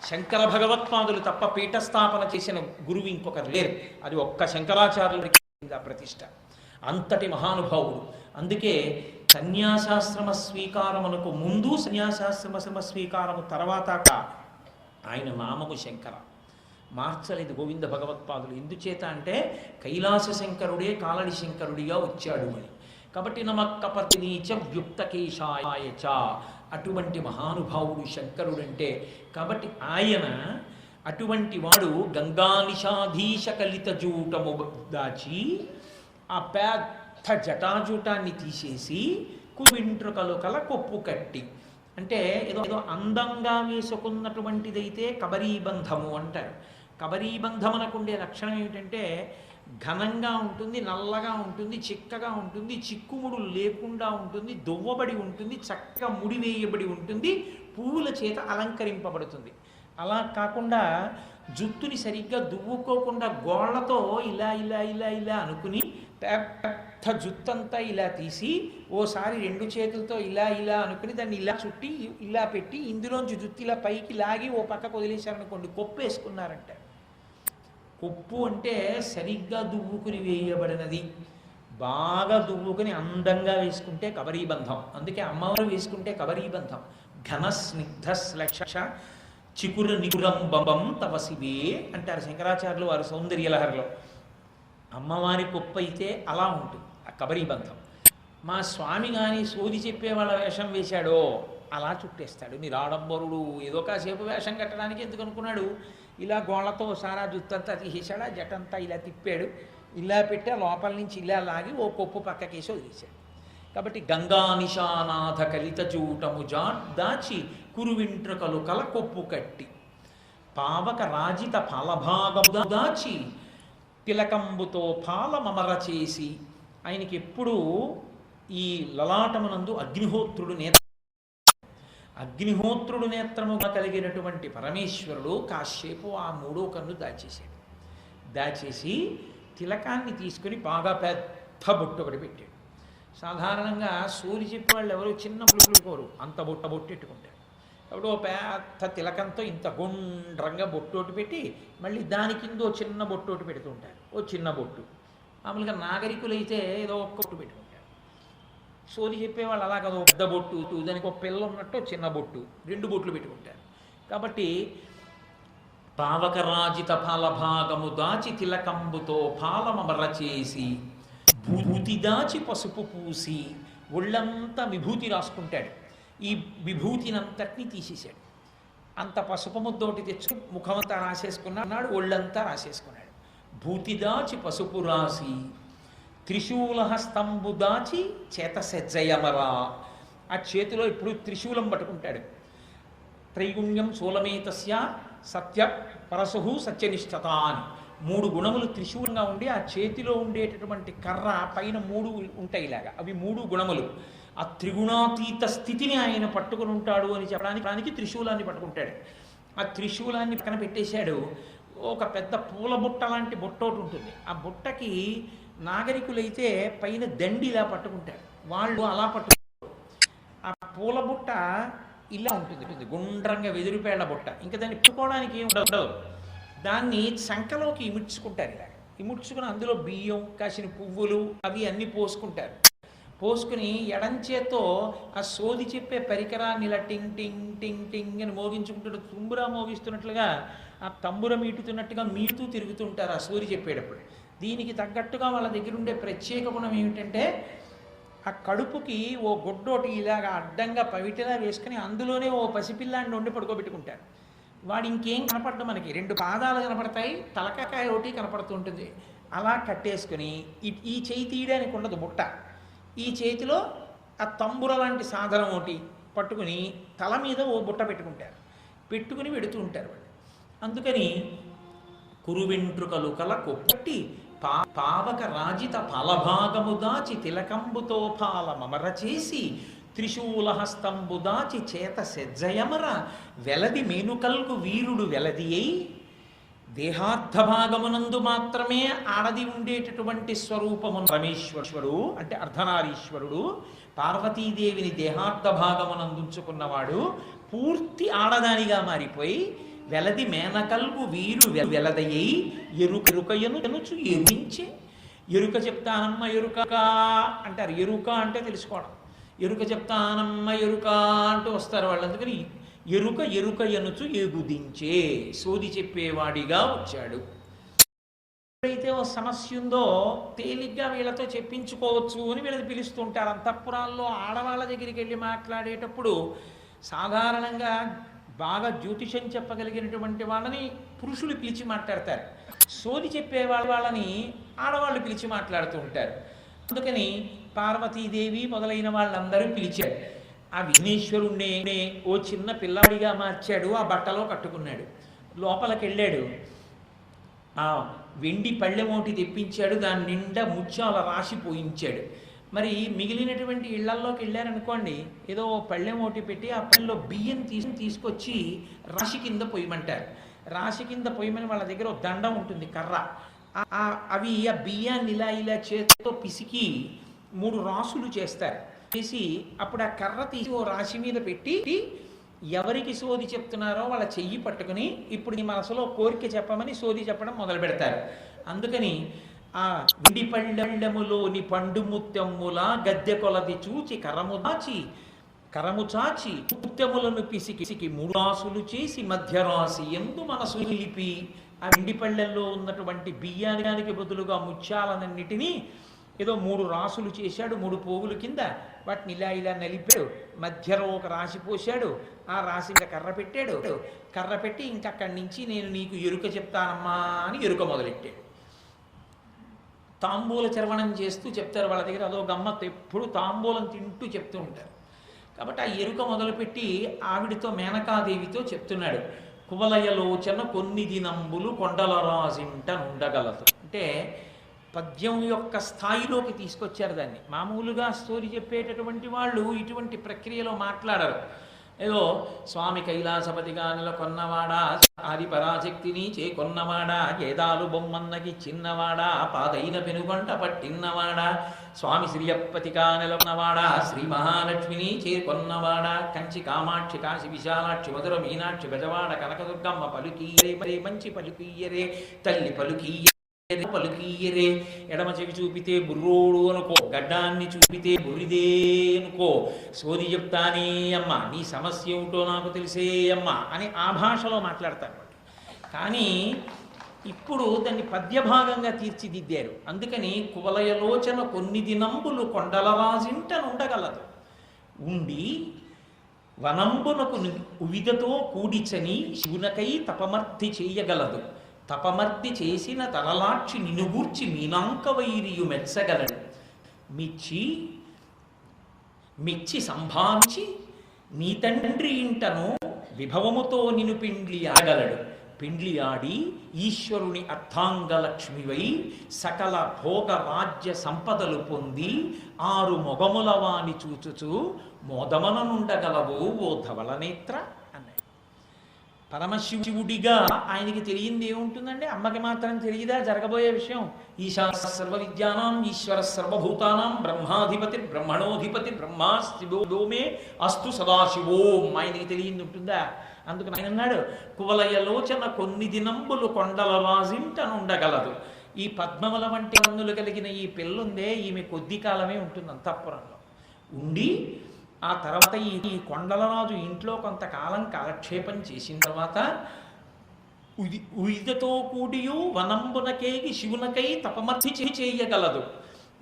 శంకర భగవత్పాదులు తప్ప పీఠస్థాపన చేసిన గురువు ఇంకొకరు లేరు. అది ఒక్క శంకరాచార్యుడికి ప్రతిష్ట. అంతటి మహానుభావుడు. అందుకే సన్యాసాశ్రమ స్వీకారమునకు ముందు, సన్యాసాశ్రమ స్వీకారము తర్వాత ఆయన నామము శంకర. మార్చలేదు గోవింద భగవత్పాదులు. ఎందుచేత అంటే కైలాస శంకరుడే కాలడి శంకరుడిగా వచ్చాడు అని. కాబట్టి నమక్కపర్తినీచ వ్యుక్తకేశాయచ, అటువంటి మహానుభావుడు శంకరుడంటే. కాబట్టి ఆయన అటువంటి వాడు గంగానిషాధీశ కలిత జూటము దాచి ఆ పెద్ద జటాజూటాన్ని తీసేసి కువింట్రుకలు కల కొప్పు కట్టి, అంటే ఏదో అందంగా వేసుకున్నటువంటిదైతే కబరీబంధము అంటారు. కబరీబంధమునకు ఉండే లక్షణం ఏమిటంటే ఘనంగా ఉంటుంది, నల్లగా ఉంటుంది, చిక్కగా ఉంటుంది, చిక్కుముడు లేకుండా ఉంటుంది, దువ్వబడి ఉంటుంది, చక్కగా ముడివేయబడి ఉంటుంది, పువ్వుల చేత అలంకరింపబడుతుంది. అలా కాకుండా జుత్తుని సరిగ్గా దువ్వుకోకుండా గోళ్లతో ఇలా ఇలా ఇలా ఇలా అనుకుని పెద్ద జుత్తంతా ఇలా తీసి ఓసారి రెండు చేతులతో ఇలా ఇలా అనుకుని దాన్ని ఇలా చుట్టి ఇలా పెట్టి ఇందులోంచి జుత్తు ఇలా పైకి లాగి ఓ పక్కకు వదిలేశారనుకోండి, కొప్పు వేసుకున్నారంటే. కొప్పు అంటే సరిగ్గా దువ్వుకుని వేయబడినది. బాగా దువ్వుకుని అందంగా వేసుకుంటే కబరీబంధం. అందుకే అమ్మవారు వేసుకుంటే కబరీబంధం. ఘన స్నిగ్ధ శ్లక్ష చికుర నికురంబం తవ శివే అంటారు శంకరాచార్యులు వారు సౌందర్యలహరిలో. అమ్మవారి కొప్పు అయితే అలా ఉంటుంది ఆ కబరీబంధం. మా స్వామి కానీ సోది చెప్పే వాళ్ళ వేషం వేశాడో అలా చుట్టేస్తాడు నిరాడంబరుడు. ఏదో కాసేపు వేషం కట్టడానికి ఎందుకు అనుకున్నాడు, ఇలా గోళ్లతో సారా జుత్తంతా తీసేశాడు, ఆ జటంతా ఇలా తిప్పాడు, ఇలా పెట్టి లోపల నుంచి ఇలా లాగి ఓ కొప్పు పక్కకేసి వదిలేశాడు. కాబట్టి గంగా నిశానాథ కలిత చూటము దాచి కురువింట్రుకలు కల కొప్పు కట్టి పావక రాజిత ఫలభాగము దాచి తిలకంబుతో పాలమమర చేసి. ఆయనకి ఎప్పుడూ ఈ లలాటమునందు అగ్నిహోత్రుడు నేత్రముగా కలిగినటువంటి పరమేశ్వరుడు కాసేపు ఆ మూడో కన్ను దాచేశాడు. దాచేసి తిలకాన్ని తీసుకుని బాగా పెద్ద బొట్టు ఒకటి పెట్టాడు. సాధారణంగా సూర్య చెప్పేవాళ్ళు ఎవరు చిన్న పులుపులుకోరు, అంత బొట్టెట్టుకుంటారు. అప్పుడు ఓ పెద్ద తిలకంతో ఇంత గుండ్రంగా బొట్టోటి పెట్టి మళ్ళీ దాని కింద ఓ చిన్న బొట్టోటి పెడుతుంటారు. ఓ చిన్న బొట్టు. మామూలుగా నాగరికులైతే ఏదో ఒక్క బొట్టు పెట్టుకుంటారు. సోది చెప్పేవాళ్ళు అలా కదా, పెద్ద బొట్టు, దానికి ఒక పిల్ల ఉన్నట్టు చిన్న బొట్టు, రెండు బొట్లు పెట్టుకుంటారు. కాబట్టి పావకరాజిత ఫలభాగము దాచి తిలకంబుతో పాలమమర చేసి భూతి దాచి పసుపు పూసి ఒళ్ళంతా విభూతి రాసుకుంటాడు. ఈ విభూతినంతటినీ తీసేశాడు. అంత పసుపు ముద్దోటి తెచ్చుకుని ముఖమంతా రాసేసుకున్నాడు, ఒళ్ళంతా రాసేసుకున్నాడు. భూతి దాచి పసుపు రాసి త్రిశూలహస్తంబు దాచి చేత సెజ్జయమరా. ఆ చేతిలో ఇప్పుడు త్రిశూలం పట్టుకుంటాడు. త్రైగుణ్యం శూలమేతస్య సత్య పరశు సత్యనిష్టత అని 3 గుణములు త్రిశూలంగా ఉండి ఆ చేతిలో ఉండేటటువంటి కర్ర పైన 3 ఉంటాయి ఇలాగా, అవి 3 గుణములు. ఆ త్రిగుణాతీత స్థితిని ఆయన పట్టుకుని ఉంటాడు అని చెప్పడానికి త్రిశూలాన్ని పట్టుకుంటాడు. ఆ త్రిశూలాన్ని పక్కన పెట్టేశాడు. ఒక పెద్ద పూల బుట్ట లాంటి బుట్ట ఒకటి ఉంటుంది. ఆ బుట్టకి నాగరికులైతే పైన దండి ఇలా పట్టుకుంటారు, వాళ్ళు అలా పట్టుకుంటారు. ఆ పూల బుట్ట ఇలా ఉంటుంది, గుండ్రంగా వెదురుపేళ్ల బుట్ట. ఇంకా దాన్ని పట్టుకోవడానికి ఏమి ఉండదు. దాన్ని సంకలోకి ఇముడ్చుకుంటారు. ఇలా ఇముడ్చుకుని అందులో బియ్యం, కాసిన పువ్వులు అవి అన్నీ పోసుకుంటారు. పోసుకుని ఎడంచేతో ఆ సోది చెప్పే పరికరాన్ని ఇలా టింగ్ టింగ్ టింగ్ టింగ్ అని మోగించుకుంటూ తుంబురా మోగిస్తున్నట్లుగా ఆ తంబుర మీటుతున్నట్టుగా మీటుతూ తిరుగుతుంటారు ఆ సోది చెప్పేటప్పుడు. దీనికి తగ్గట్టుగా వాళ్ళ దగ్గర ఉండే ప్రత్యేక గుణం ఏమిటంటే ఆ కడుపుకి ఓ గుడ్డోటి ఇలాగా అడ్డంగా పవిటిలా వేసుకుని అందులోనే ఓ పసిపిల్లాన్ని వండి పడుకోబెట్టుకుంటారు. వాడు ఇంకేం కనపడదు, మనకి 2 పాదాలు కనపడతాయి, తలకాయ ఒకటి కనపడుతూ ఉంటుంది. అలా కట్టేసుకుని ఈ చేయి తీయడానికి ఉండదు బుట్ట, ఈ చేతిలో ఆ తంబుర లాంటి సాధనం ఒకటి పట్టుకుని తల మీద ఓ బుట్ట పెట్టుకుంటారు, పెట్టుకుని వెడుతూ ఉంటారు వాళ్ళు. అందుకని కురువెంట్రుకలు కల కొప్పట్టి పావక రాజిత ఫలభాగము దాచి తిలకంబుతో పాలమమర చేసి త్రిశూలహస్తంబు దాచి చేత సెజ్జయమర వెలది మేనుకల్కు వీరుడు వెలది అయి. దేహార్థ భాగమునందు మాత్రమే ఆడది ఉండేటటువంటి స్వరూపము పరమేశ్వరుడు అంటే అర్ధనారీశ్వరుడు. పార్వతీదేవిని దేహార్థ భాగమునందుంచుకున్నవాడు పూర్తి ఆడదానిగా మారిపోయి వెలది మేనకల్గు వీరు వెలదయ్యి ఎరుకయను తెలుచు ఎరుంచే. ఎరుక చెప్తానమ్మ ఎరుక అంటారు. ఎరుక అంటే తెలుసుకోవడం. ఎరుక చెప్తానమ్మ ఎరుక అంటూ వస్తారు వాళ్ళు. అందుకని ఎరుక ఎనుచు ఎగుదించే సోది చెప్పేవాడిగా వచ్చాడు. ఎప్పుడైతే ఓ సమస్య ఉందో తేలిగ్గా వీళ్ళతో చెప్పించుకోవచ్చు అని వీళ్ళని పిలుస్తుంటారు. అంతఃపురాల్లో ఆడవాళ్ళ దగ్గరికి వెళ్ళి మాట్లాడేటప్పుడు సాధారణంగా బాగా జ్యోతిషం చెప్పగలిగినటువంటి వాళ్ళని పురుషులు పిలిచి మాట్లాడతారు. సోది చెప్పే వాళ్ళని ఆడవాళ్ళు పిలిచి మాట్లాడుతూ ఉంటారు. అందుకని పార్వతీదేవి మొదలైన వాళ్ళందరూ పిలిచాడు. ఆ విఘ్నేశ్వరుణ్ణి ఓ చిన్న పిల్లాడిగా మార్చాడు, ఆ బట్టలో కట్టుకున్నాడు. లోపలికి వెళ్ళాడు. ఆ వెండి పళ్ళెమోటి తెప్పించాడు, దాని నిండా ముత్యాల రాశి పోయించాడు. మరి మిగిలినటువంటి ఇళ్లల్లోకి వెళ్ళారనుకోండి, ఏదో పళ్ళెమోటి పెట్టి ఆ పళ్ళెంలో బియ్యం తీసుకొచ్చి రాశి కింద పొయ్యమంటారు. రాశి కింద పొయ్యమని వాళ్ళ దగ్గర ఒక దండం ఉంటుంది, కర్ర. అవి ఆ బియ్యాన్ని ఇలా ఇలా చేతితో పిసికి 3 రాసులు చేస్తారు. చేసి అప్పుడు ఆ కర్ర తీసి ఓ రాశి మీద పెట్టి ఎవరికి సోది చెప్తున్నారో వాళ్ళ చెయ్యి పట్టుకుని ఇప్పుడు నీ మనసులో కోరిక చెప్పమని సోది చెప్పడం మొదలు పెడతారు. అందుకని ఆ విడి పళ్ళెములోని పండు ముత్యముల గద్దె కొలది చూచి కరము చాచి ముత్యములను పిసికి 3 రాసులు చేసి మధ్య రాసి ఎందు మనసు నిలిపి ఆ వెండి పళ్ళెల్లో ఉన్నటువంటి బియ్యానికి బదులుగా ముత్యాలన్నిటినీ ఏదో 3 రాసులు చేశాడు, 3 పోగుల కింద వాటిని ఇలా ఇలా నలిపాడు. మధ్యలో ఒక రాశి పోశాడు, ఆ రాశి మీద కర్ర పెట్టాడు. కర్ర పెట్టి ఇంకక్కడి నుంచి నేను నీకు ఎరుక చెప్తానమ్మా అని ఎరుక మొదలెట్టాడు. తాంబూల చర్వణం చేస్తూ చెప్తారు వాళ్ళ దగ్గర, అదో గమ్మత్తు, ఎప్పుడు తాంబూలం తింటూ చెప్తూ ఉంటారు. కాబట్టి ఆ ఎరుక మొదలుపెట్టి ఆవిడితో మేనకాదేవితో చెప్తున్నాడు. కువలయలోచన కొన్ని దినంబులు కొండల రాజింట నుండగలదు అంటే పద్యం యొక్క స్థాయిలోకి తీసుకొచ్చారు దాన్ని. మామూలుగా స్టోరీ చెప్పేటటువంటి వాళ్ళు ఇటువంటి ప్రక్రియలో మాట్లాడరు. ఏదో స్వామి కైలాసపతిగా నెలకొన్నవాడా, ఆది పరాశక్తిని చేకొన్నవాడా, గేదాలు బొమ్మన్నకి చిన్నవాడా, పాదైన పెనుగొంట పట్టిన్నవాడా, స్వామి శ్రీయప్పతిగా నెలకొన్నవాడా, శ్రీ మహాలక్ష్మిని చేకొన్నవాడా, కంచి కామాక్షి కాశీ విశాలాక్షి మధుర మీనాక్షి బెజవాడ కనకదుర్గమ్మ పలుకీయరే మంచి పలుకీయరే తల్లి పలుకీయరే, ఎడమ చెవి చూపితే బుర్రోడు అనుకో, గడ్డాన్ని చూపితే బుర్రిదే అనుకో, సోది చెప్తానే అమ్మ, నీ సమస్య ఏమిటో నాకు తెలిసే అమ్మ అని ఆ భాషలో మాట్లాడతారు. కానీ ఇప్పుడు దాన్ని పద్యభాగంగా తీర్చిదిద్దారు. అందుకని కువలయలోచన కొన్ని దినంబులు కొండల రాజింట నుండగలదు, ఉండి వనంబునకు ఉవిదతో కూడిచని శివునకై తపమర్తి చేయగలదు, తపమర్ది చేసిన తలలాక్షి నినుగూర్చి మీనాంక వైరియు మెచ్చగలడు, మిచ్చి సంభావించి నీ తండ్రి ఇంటను విభవముతో నిను పిండ్లి ఆడగలడు, పిండ్లి ఆడి ఈశ్వరుని అర్థాంగలక్ష్మివై సకల భోగ రాజ్య సంపదలు పొంది 6 మొగముల వాని చూచుచు మోదమన నుండగలవు ఓ ధవల నేత్ర అన్నాడు. పరమశివుడిగా ఆయనకి తెలియంది ఏముంటుందండి? అమ్మకి మాత్రం తెలియదా జరగబోయే విషయం? ఈశా సర్వ విద్యానాం ఈశ్వర సర్వభూతానాం బ్రహ్మాధిపతి బ్రహ్మణోధిపతి బ్రహ్మా శివోమే అస్తు సదాశివోం, ఆయనకి తెలియంది ఉంటుందా? అందుకని ఆయన అన్నాడు, కువలయలోచన కొన్ని దినంబులు కొండల రాజింట నుండగలదు. ఈ పద్మముల వంటి కన్నులు కలిగిన ఈ పిల్లుందే, ఈమె కొద్ది కాలమే ఉంటుంది అంతఃపురంలో ఉండి, ఆ తర్వాత ఈ కొండలరాజు ఇంట్లో కొంతకాలం కాలక్షేపం చేసిన తర్వాత ఉయిదతో కూడియు వనంబునకేగి శివునకై తపమర్తి చేయగలదు.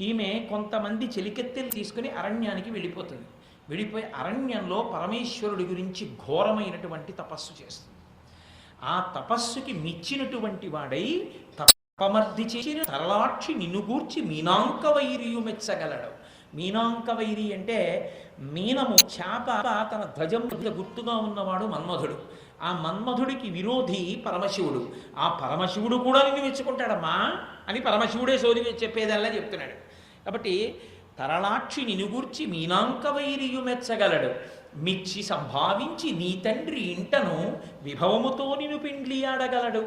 ఈమె కొంతమంది చెలికెత్తెలు తీసుకుని అరణ్యానికి వెళ్ళిపోతుంది. వెళ్ళిపోయి అరణ్యంలో పరమేశ్వరుడి గురించి ఘోరమైనటువంటి తపస్సు చేస్తుంది. ఆ తపస్సుకి మెచ్చినటువంటి వాడై తపమర్ది చేసిన తరలాక్షి నిన్నుగూర్చి మీనాంక వైరియు మెచ్చగలడు. మీనాంక వైరి అంటే మీనము చేప తన ధ్వజం గుర్తుగా ఉన్నవాడు మన్మధుడు. ఆ మన్మధుడికి విరోధి పరమశివుడు. ఆ పరమశివుడు కూడా నిన్ను మెచ్చుకుంటాడమ్మా అని పరమశివుడే సోది చెప్పేదల్లా చెప్తున్నాడు. కాబట్టి తరళాక్షి నినుగూర్చి మీనాంక వైరియు మెచ్చగలడు, మిచ్చి సంభావించి నీ తండ్రి ఇంటను విభవముతో నిన్ను పిండ్లి ఆడగలడు.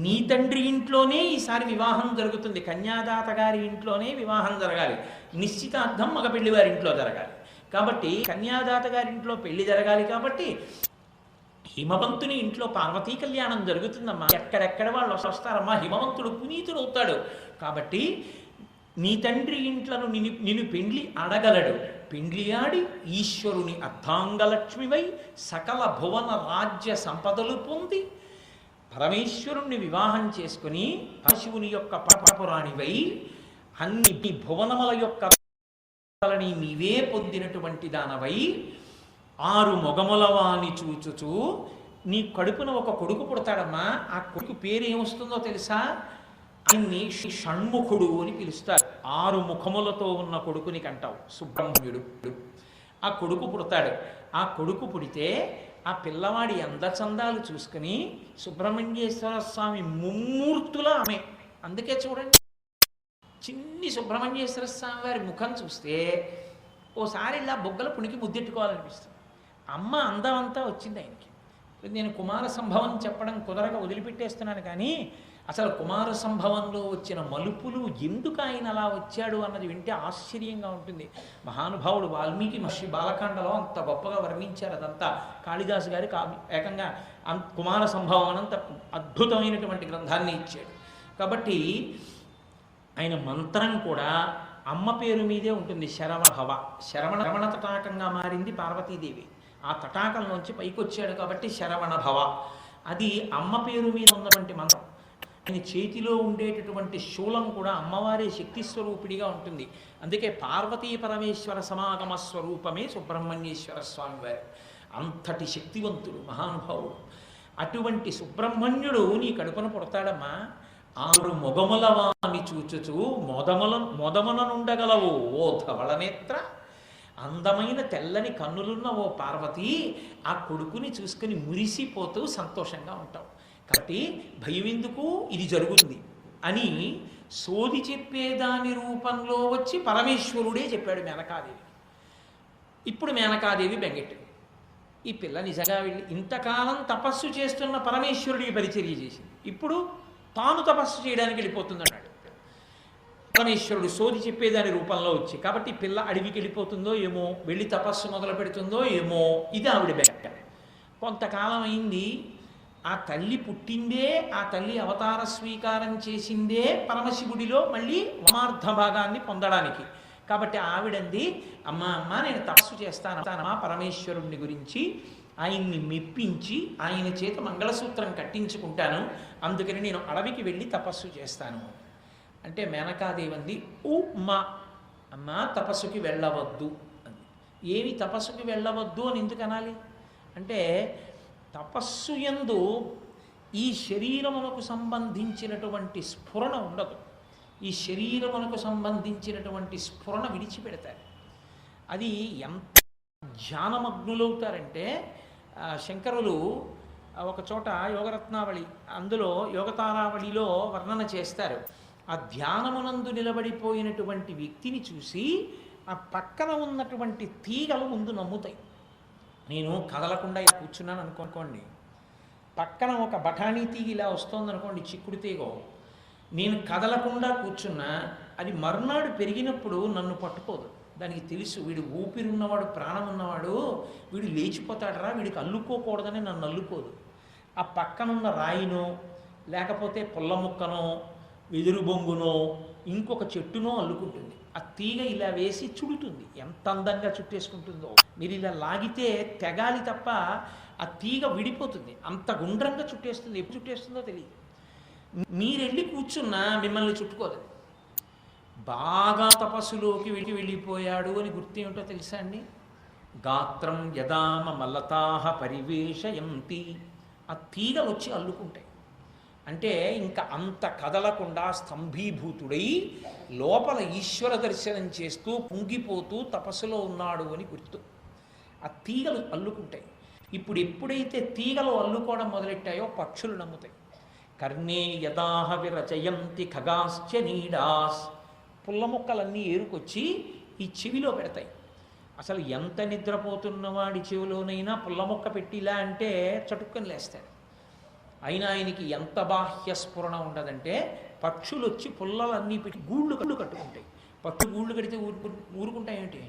నీ తండ్రి ఇంట్లోనే ఈసారి వివాహం జరుగుతుంది. కన్యాదాత గారి ఇంట్లోనే వివాహం జరగాలి. నిశ్చితార్థం మగ పెళ్లి వారి ఇంట్లో జరగాలి. కాబట్టి కన్యాదాత గారి ఇంట్లో పెళ్లి జరగాలి. కాబట్టి హిమవంతుని ఇంట్లో పార్వతీ కళ్యాణం జరుగుతుందమ్మా. ఎక్కడెక్కడ వాళ్ళు వస్తారమ్మా, హిమవంతుడు పునీతుడు అవుతాడు. కాబట్టి నీ తండ్రి ఇంట్లను నిన్ను పెండ్లి ఆడగలడు. పెండ్లి ఆడి ఈశ్వరుని అర్థాంగలక్ష్మివై సకల భువన రాజ్య సంపదలు పొంది పరమేశ్వరుణ్ణి వివాహం చేసుకుని పరశివుని యొక్క పరపురాణివై అన్ని భువనముల యొక్క నీవే పొందినటువంటి దానవై 6 మొగముల వాని చూచుచు నీ కడుపున ఒక కొడుకు పుడతాడమ్మా. ఆ కొడుకు పేరు ఏమొస్తుందో తెలుసా? ఆయన్ని షణ్ముఖుడు అని పిలుస్తారు. 6 ముఖములతో ఉన్న కొడుకుని కంటావు సుబ్రహ్మణ్యుడు. ఆ కొడుకు పుడతాడు. ఆ కొడుకు పుడితే ఆ పిల్లవాడి అందచందాలు చూసుకుని సుబ్రహ్మణ్యేశ్వర స్వామి ముమ్మూర్తుల ఆమె. అందుకే చూడండి, చిన్ని సుబ్రహ్మణ్యేశ్వర స్వామి వారి ముఖం చూస్తే ఓసారి ఇలా బొగ్గల పుణికి ముద్దెట్టుకోవాలనిపిస్తుంది. అమ్మ అందం అంతా వచ్చింది ఆయనకి. నేను కుమార సంభవం చెప్పడం కుదరగా వదిలిపెట్టేస్తున్నాను, కానీ అసలు కుమార సంభవంలో వచ్చిన మలుపులు ఎందుకు ఆయన అలా వచ్చాడు అన్నది వింటే ఆశ్చర్యంగా ఉంటుంది. మహానుభావుడు వాల్మీకి మహర్షి బాలకాండలో అంత గొప్పగా వర్ణించారు. అదంతా కాళిదాసు గారి ఏకంగా కుమార సంభవం అనంత అద్భుతమైనటువంటి గ్రంథాన్ని ఇచ్చాడు. కాబట్టి ఆయన మంత్రం కూడా అమ్మ పేరు మీదే ఉంటుంది, శరవణభవ. శరవణ తటాకంగా మారింది పార్వతీదేవి. ఆ తటాకంలోంచి పైకి వచ్చాడు కాబట్టి శరవణభవ. అది అమ్మ పేరు మీద ఉన్నటువంటి మంత్రం. ఆయన చేతిలో ఉండేటటువంటి శూలం కూడా అమ్మవారే శక్తి స్వరూపిడిగా ఉంటుంది. అందుకే పార్వతీ పరమేశ్వర సమాగమ స్వరూపమే సుబ్రహ్మణ్యేశ్వర స్వామి వారు. అంతటి శక్తివంతుడు మహానుభావుడు. అటువంటి సుబ్రహ్మణ్యుడు నీ కడుపున పుడతాడమ్మా. 6 మొగముల వాణి చూచుచు మొదముననుండగలవు ఓ ధవళనేత్ర. అందమైన తెల్లని కన్నులున్న ఓ పార్వతి, ఆ కొడుకుని చూసుకుని మురిసిపోతూ సంతోషంగా ఉంటావు. కాబట్టి భయం ఎందుకు, ఇది జరుగుతుంది అని సోది చెప్పేదాని రూపంలో వచ్చి పరమేశ్వరుడే చెప్పాడు మేనకాదేవి. ఇప్పుడు మేనకాదేవి బెంగెట్టు. ఈ పిల్ల నిజంగా వెళ్ళి ఇంతకాలం తపస్సు చేస్తున్న పరమేశ్వరుడికి పరిచర్య చేసింది, ఇప్పుడు తాను తపస్సు చేయడానికి వెళ్ళిపోతుంది అన్నాడు. పరమేశ్వరుడు సోది చెప్పేదాని రూపంలో వచ్చి, కాబట్టి పిల్ల అడవికి వెళ్ళిపోతుందో ఏమో, వెళ్ళి తపస్సు మొదలు పెడుతుందో ఏమో, ఇది ఆవిడ బెంగ. కొంతకాలం అయింది. ఆ తల్లి పుట్టిందే, ఆ తల్లి అవతార స్వీకారం చేసిందే పరమశివుడిలో మళ్ళీ వామార్థ భాగాన్ని పొందడానికి. కాబట్టి ఆవిడంది, అమ్మ నేను తపస్సు చేస్తానమ్మా పరమేశ్వరుణ్ణి గురించి, ఆయన్ని మెప్పించి ఆయన చేత మంగళసూత్రం కట్టించుకుంటాను, అందుకని నేను అడవికి వెళ్ళి తపస్సు చేస్తాను అంటే మేనకాదేవి అంది, అమ్మ తపస్సుకి వెళ్ళవద్దు అంది. ఏమి తపస్సుకి వెళ్ళవద్దు అని ఎందుకు అనాలి అంటే, తపస్సు యందు ఈ శరీరమునకు సంబంధించినటువంటి స్ఫురణ ఉండదు. ఈ శరీరమునకు సంబంధించినటువంటి స్ఫురణ విడిచిపెడతారు. అది ఎంత ధ్యానమగ్నులవుతారంటే, శంకరులు ఒక చోట యోగరత్నావళి, అందులో యోగతారావళిలో వర్ణన చేస్తారు. ఆ ధ్యానమునందు నిలబడిపోయినటువంటి వ్యక్తిని చూసి ఆ పక్కన ఉన్నటువంటి తీగలు ముందు నమ్ముతాయి. నేను కదలకుండా ఇలా కూర్చున్నాను అనుకోండి, పక్కన ఒక బఠానీ తీగ ఇలా వస్తోందనుకోండి, చిక్కుడు తీగో, నేను కదలకుండా కూర్చున్నా అది మర్నాడు పెరిగినప్పుడు నన్ను పట్టుకోదు. దానికి తెలుసు, వీడు ఊపిరి ఉన్నవాడు, ప్రాణం ఉన్నవాడు, వీడు లేచిపోతాడరా, వీడికి అల్లుకోకూడదని నన్ను అల్లుకోదు. ఆ పక్కనున్న రాయినో లేకపోతే పుల్ల ముక్కనో వెదురు బొంగునో ఇంకొక చెట్టునో అల్లుకుంటుంది. ఆ తీగ ఇలా వేసి చుడుతుంది. ఎంత అందంగా చుట్టేసుకుంటుందో, మీరు ఇలా లాగితే తెగాలి తప్ప ఆ తీగ విడిపోతుంది. అంత గుండ్రంగా చుట్టేస్తుంది. ఎప్పుడు చుట్టేస్తుందో తెలియదు. మీరెళ్ళి కూర్చున్నా మిమ్మల్ని చుట్టుకోదు. బాగా తపస్సులోకి వెళ్ళిపోయాడు అని గుర్తు ఏమిటో తెలుసా అండి? గాత్రం యదామ మల్లతాహ పరివేషయంతి. ఆ తీగలు వచ్చి అల్లుకుంటాయి. అంటే ఇంకా అంత కదలకుండా స్తంభీభూతుడై లోపల ఈశ్వర దర్శనం చేస్తూ పొంగిపోతూ తపస్సులో ఉన్నాడు అని గుర్తు. ఆ తీగలు అల్లుకుంటాయి. ఇప్పుడు ఎప్పుడైతే తీగలు అల్లుకోవడం మొదలెట్టాయో పక్షులు నమ్ముతాయి. కర్ణే యదాహ విరచయంతి ఖగాశ్చ నీడాస్. పుల్ల మొక్కలన్నీ ఏరుకొచ్చి ఈ చెవిలో పెడతాయి. అసలు ఎంత నిద్రపోతున్నవాడి చెవిలోనైనా పుల్ల మొక్క పెట్టిలా అంటే చటుక్కని లేస్తాడు. అయినా ఆయనకి ఎంత బాహ్య స్ఫురణ ఉండదంటే, పక్షులు వచ్చి పుల్లలన్నీ పెట్టి గూళ్ళు కట్టుకుంటాయి. పక్షులు గూళ్ళు కడితే ఊరుకుంటాయి ఏమిటి?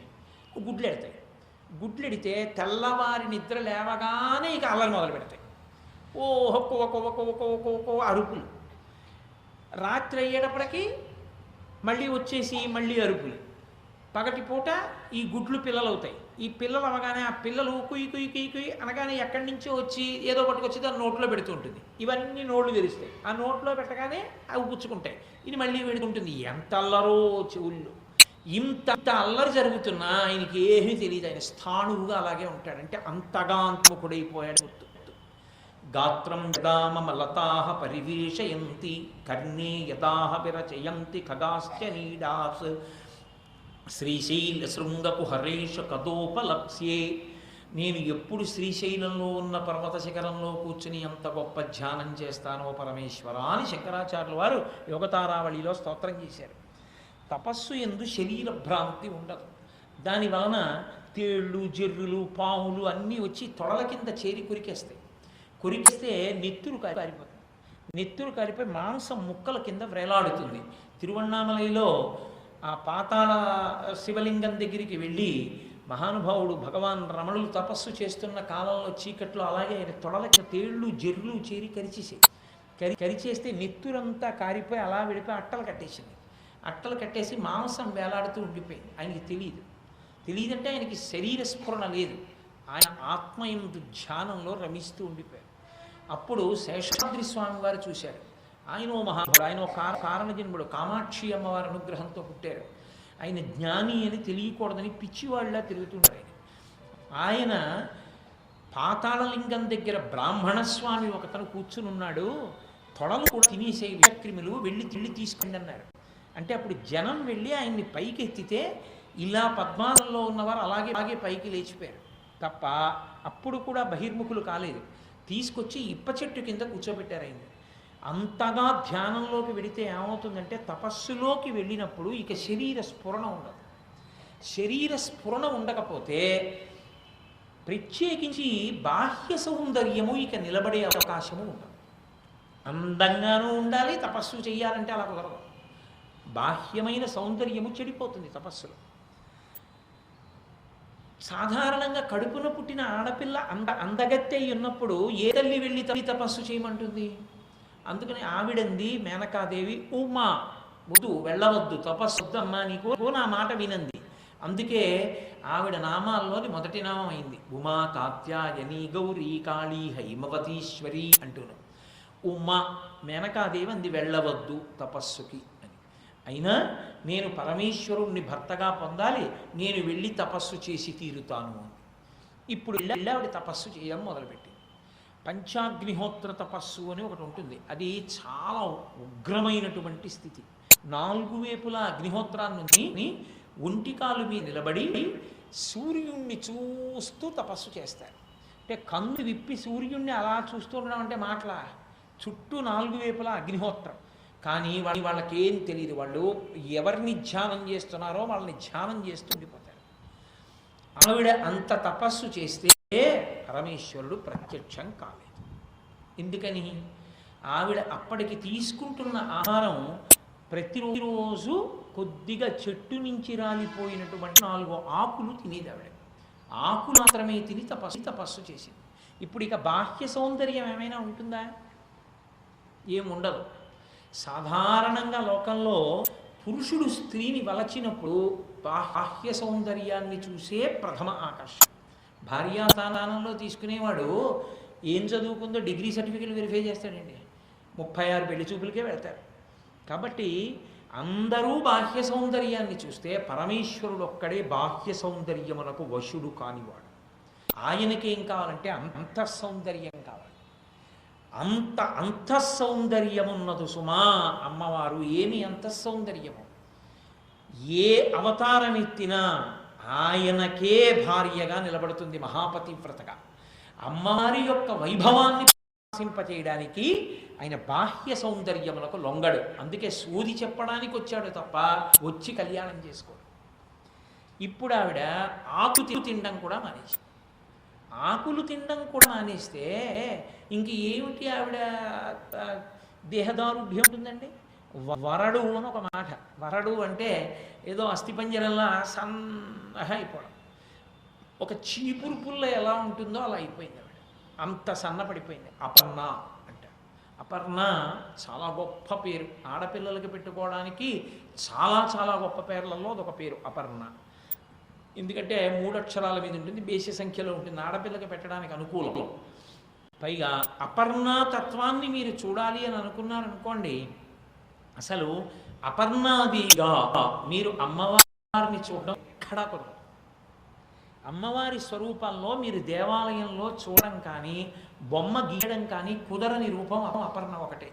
గుడ్లు ఎడతాయి. గుడ్లు ఎడితే తెల్లవారి నిద్ర లేవగానే ఇక అల్లరి మొదలు పెడతాయి. ఓ ఒక్కో అరుపులు. రాత్రి అయ్యేటప్పటికీ మళ్ళీ వచ్చేసి మళ్ళీ అరుపులు. పగటిపూట ఈ గుడ్లు పిల్లలు అవుతాయి. ఈ పిల్లలు అవగానే ఆ పిల్లలు కుయ్యి కుయ్యి కుయ్యి కుయ్యి అనగానే ఎక్కడి నుంచో వచ్చి ఏదో పట్టుకొచ్చి దాన్ని నోట్లో పెడుతూ ఉంటుంది. ఇవన్నీ నోళ్ళు తెరుస్తాయి. ఆ నోట్లో పెట్టగానే అవి పుచ్చుకుంటాయి. ఇది మళ్ళీ పెడుతుంటుంది. ఎంత అల్లరో చెవుల్లో. ఇంత అల్లరి జరుగుతున్నా ఆయనకి ఏమీ తెలియదు. ఆయన స్థాణువుగా అలాగే ఉంటాడు. అంటే అంతగా అంతముఖుడైపోయాడు. గాత్రం యదామ మలతాహ పరివేషయంతి కర్ణే యదాహ విరచయంతి ఖగాశ్చ నీడాస్ శ్రీశైల శృంగకు హరేష కదోపలప్స్యే నేను ఎప్పుడు శ్రీశైలంలో ఉన్న పర్వత శిఖరంలో కూర్చుని అంత గొప్ప ధ్యానం చేస్తానో పరమేశ్వర అని శంకరాచార్యుల వారు యోగతారావళిలో స్తోత్రం చేశారు. తపస్సు ఎందు శరీర భ్రాంతి ఉండదు. దాని వలన తేళ్ళు, జర్రులు, పాములు అన్నీ వచ్చి తొడల కింద చేరి కొరికేస్తాయి. కొరికిస్తే నెత్తురు కారిపోతుంది. నెత్తురు కారిపోయి మాంసం ముక్కల కింద వ్రేలాడుతుంది. తిరువణ్ణామలైలో ఆ పాతాళ శివలింగం దగ్గరికి వెళ్ళి మహానుభావుడు భగవాన్ రమణులు తపస్సు చేస్తున్న కాలంలో చీకట్లో అలాగే ఆయన తొడలకి తేళ్ళు, జర్రులు చేరి కరిచేస్తే నెత్తురంతా కారిపోయి అలా విడిపోయి అట్టలు కట్టేసింది. అట్టలు కట్టేసి మాంసం వేలాడుతూ ఉండిపోయింది. ఆయనకి తెలియదంటే ఆయనకి శరీర స్ఫురణ లేదు. ఆయన ఆత్మయందు ధ్యానంలో రమిస్తూ ఉండిపోయారు. అప్పుడు శేషాద్రి స్వామి వారు చూశారు. ఆయన ఓ మహానుభావుడు, ఆయన ఒక కారణజన్ముడు, కామాక్షి అమ్మవారి అనుగ్రహంతో పుట్టారు. ఆయన జ్ఞాని అని తెలియకూడదని పిచ్చివాళ్ళ తిరుగుతున్నారు. ఆయన పాతాళలింగం దగ్గర బ్రాహ్మణస్వామి ఒకతను కూర్చుని ఉన్నాడు. తొడలు కూడా తినేసే విషక్రిములు వెళ్ళి తీసుకుండి అన్నారు. అంటే అప్పుడు జనం వెళ్ళి ఆయన్ని పైకి ఎత్తితే ఇలా పద్మాసనంలో ఉన్నవారు అలాగే పైకి లేచిపోయారు తప్ప అప్పుడు కూడా బహిర్ముఖులు కాలేదు. తీసుకొచ్చి ఇప్ప చెట్టు కింద కూర్చోబెట్టారు ఆయన్ని. అంతగా ధ్యానంలోకి వెళితే ఏమవుతుందంటే తపస్సులోకి వెళ్ళినప్పుడు ఇక శరీర స్ఫురణ ఉండదు. శరీర స్ఫురణ ఉండకపోతే ప్రత్యేకించి బాహ్య సౌందర్యము ఇక నిలబడే అవకాశము ఉండదు. అందంగానూ ఉండాలి, తపస్సు చేయాలంటే అలా కుదరదు. బాహ్యమైన సౌందర్యము చెడిపోతుంది తపస్సులో. సాధారణంగా కడుపున పుట్టిన ఆడపిల్ల అందగత్తె ఉన్నప్పుడు ఏ తల్లి వెళ్ళి తపస్సు చేయమంటుంది? అందుకని ఆవిడంది మేనకాదేవి, ఉమా వద్దు, వెళ్ళవద్దు, తపస్సు వద్దమ్మా, నీకు నా మాట వినంది. అందుకే ఆవిడ నామాల్లోని మొదటి నామం అయింది ఉమా కాత్యాయని గౌరీ కాళీ హైమవతీశ్వరి అంటూను. ఉమా మేనకాదేవి అంది వెళ్ళవద్దు తపస్సుకి అని. అయినా నేను పరమేశ్వరుణ్ణి భర్తగా పొందాలి, నేను వెళ్ళి తపస్సు చేసి తీరుతాను అని. ఇప్పుడు వెళ్ళి ఆవిడ తపస్సు చేయడం మొదలుపెట్టింది. పంచాగ్నిహోత్ర తపస్సు అని ఒకటి ఉంటుంది. అది చాలా ఉగ్రమైనటువంటి స్థితి. 4 వైపులా అగ్నిహోత్రాన్ని ఒంటికాలు మీద నిలబడి సూర్యుణ్ణి చూస్తూ తపస్సు చేస్తారు. అంటే కన్ను విప్పి సూర్యుణ్ణి అలా చూస్తూ ఉండడం అంటే మాటలా, చుట్టూ 4 వైపులా అగ్నిహోత్రం. కానీ వాళ్ళకేం తెలియదు. వాళ్ళు ఎవరిని ధ్యానం చేస్తున్నారో వాళ్ళని ధ్యానం చేస్తూ ఉండిపోతారు. ఆవిడ అంత తపస్సు చేస్తే పరమేశ్వరుడు ప్రత్యక్షం కాలేదు. ఎందుకని? ఆవిడ అప్పటికి తీసుకుంటున్న ఆహారం ప్రతిరోజు కొద్దిగా చెట్టు నుంచి రాలిపోయినటువంటి 4 ఆకులు తినేది ఆవిడ. ఆకులు మాత్రమే తిని తపస్సు చేసింది. ఇప్పుడు ఇక బాహ్య సౌందర్యం ఏమైనా ఉంటుందా? ఏముండదు. సాధారణంగా లోకంలో పురుషుడు స్త్రీని వలచినప్పుడు బాహ్య సౌందర్యాన్ని చూసే ప్రథమ ఆకర్షణ. భార్యాస్థానంలో తీసుకునేవాడు ఏం చదువుకుందో డిగ్రీ సర్టిఫికెట్ వెరిఫై చేస్తాడండి. 36 పెళ్లి చూపులకే వెళ్తారు. కాబట్టి అందరూ బాహ్య సౌందర్యాన్ని చూస్తే పరమేశ్వరుడు ఒక్కడే బాహ్య సౌందర్యమునకు వశుడు కానివాడు. ఆయనకేం కావాలంటే అంతఃసౌందర్యం కావాలి. అంత అంతఃసౌందర్యమున్నదు సుమా అమ్మవారు. ఏమి అంతఃసౌందర్యము? ఏ అవతారం ఎత్తినా ఆయనకే భార్యగా నిలబడుతుంది, మహాపతివ్రతగా. అమ్మవారి యొక్క వైభవాన్ని ప్రకాశింపచేయడానికి ఆయన బాహ్య సౌందర్యములకు లొంగడు. అందుకే సూది చెప్పడానికి వచ్చాడు తప్ప వచ్చి కళ్యాణం చేసుకోడు. ఇప్పుడు ఆవిడ ఆకు తినడం కూడా మానేసి, ఆకులు తినడం కూడా మానేస్తే ఇంక ఏమిటి ఆవిడ దేహదారుఢ్యం ఉంటుందండి? వరడు అని ఒక మాట. వరడు అంటే ఏదో అస్థిపంజరంలా సన్నగా అయిపోవడం. ఒక చీపురు పుల్ల ఎలా ఉంటుందో అలా అయిపోయింది ఆవిడ. అంత సన్నపడిపోయింది. అపర్ణ అంటారు. అపర్ణ చాలా గొప్ప పేరు. ఆడపిల్లలకి పెట్టుకోవడానికి చాలా చాలా గొప్ప పేర్లలో అదొక పేరు అపర్ణ. ఎందుకంటే 3 అక్షరాల మీద ఉంటుంది, బేసి సంఖ్యలో ఉంటుంది, ఆడపిల్లకి పెట్టడానికి అనుకూలం. పైగా అపర్ణ తత్వాన్ని మీరు చూడాలి అని అనుకున్నారనుకోండి, అసలు అపర్ణాదిగా మీరు అమ్మవారిని చూడడం ఎక్కడా కుదరదు. అమ్మవారి స్వరూపంలో మీరు దేవాలయంలో చూడడం కానీ బొమ్మ గీయడం కానీ కుదరని రూపం అపర్ణ ఒకటే.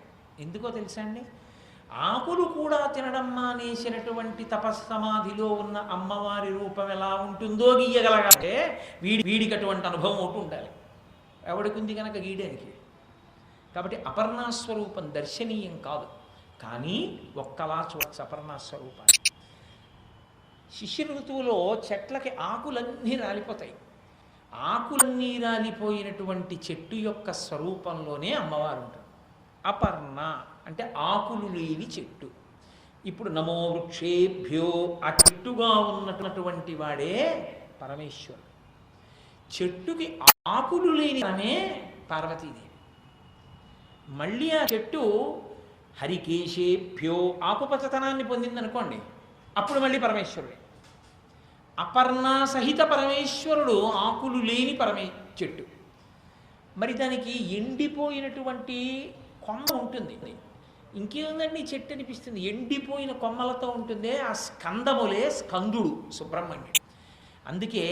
ఎందుకో తెలుసా అండి? ఆకులు కూడా తినడం మానేసినటువంటి తపస్సమాధిలో ఉన్న అమ్మవారి రూపం ఎలా ఉంటుందో గీయగలగాలంటే వీడికి అటువంటి అనుభవం ఒకటి ఉండాలి. ఎవడికి ఉంది కనుక గీయడానికి. కాబట్టి అపర్ణాస్వరూపం దర్శనీయం కాదు, కానీ ఒక్కలా చూడచ్చు అపర్ణాస్వరూపాన్ని. శిశిర ఋతువులో చెట్లకి ఆకులన్నీ రాలిపోతాయి. ఆకులన్నీ రాలిపోయినటువంటి చెట్టు యొక్క స్వరూపంలోనే అమ్మవారు ఉంటుంది. అపర్ణ అంటే ఆకులు లేని చెట్టు. ఇప్పుడు నమో వృక్షేభ్యో ఆ చెట్టుగా ఉన్నటువంటి వాడే పరమేశ్వరుడు. చెట్టుకి ఆకులు లేని ఆమె పార్వతీదేవి. మళ్ళీ ఆ చెట్టు హరికేశేభ్యో ఆకుపచ్చతనాన్ని పొందిందనుకోండి, అప్పుడు మళ్ళీ పరమేశ్వరుడే. అపర్ణ సహిత పరమేశ్వరుడు ఆకులు లేని చెట్టు. మరి దానికి ఎండిపోయినటువంటి కొమ్మ ఉంటుంది. ఇంకేముందండి చెట్టు అనిపిస్తుంది, ఎండిపోయిన కొమ్మలతో ఉంటుంది. ఆ స్కందములే స్కందుడు సుబ్రహ్మణ్యుడు. అందుకే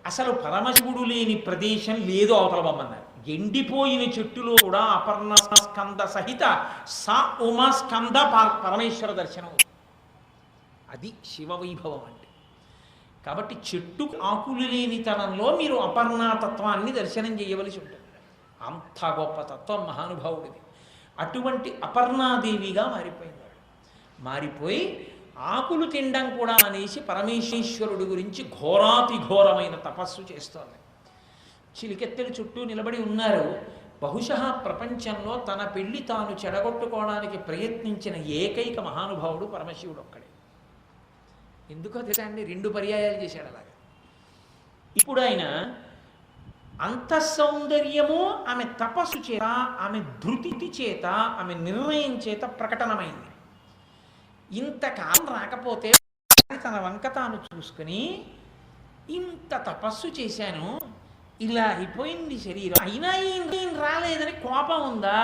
అసలు పరమశివుడు లేని ప్రదేశం లేదు అవతల బొమ్మన్నారు. ఎండిపోయిన చెట్టులో కూడా అపర్ణ స్కంద సహిత స ఉమా స్కంద పరమేశ్వర దర్శనం. అది శివవైభవం అంటే. కాబట్టి చెట్టు ఆకులు లేని తనంలో మీరు అపర్ణాతత్వాన్ని దర్శనం చేయవలసి ఉంటుంది. అంత గొప్ప తత్వం మహానుభావుడిది. అటువంటి అపర్ణాదేవిగా మారిపోయింది. మారిపోయి ఆకులు తినడం కూడా అనేసి పరమేశ్వరుడి గురించి ఘోరాతి ఘోరమైన తపస్సు చేస్తోంది. చిలికెత్తెలు చుట్టూ నిలబడి ఉన్నారు. బహుశः ప్రపంచంలో తన పెళ్లి తాను చెడగొట్టుకోవడానికి ప్రయత్నించిన ఏకైక మహానుభావుడు పరమశివుడు ఒక్కడే. ఎందుకో తెలుసా అండి, 2 పర్యాయాలు చేశాడు అలాగా. ఇప్పుడు ఆయన అంత సౌందర్యము ఆమె తపస్సు చేత, ఆమె ధృతి చేత, ఆమె నిర్ణయం చేత ప్రకటనమైంది. ఇంతకాలం రాకపోతే తన వంక తాను చూసుకుని, ఇంత తపస్సు చేశాను, ఇలా అయిపోయింది శరీరం, అయినా ఈయన రాలేదని కోపం ఉందా,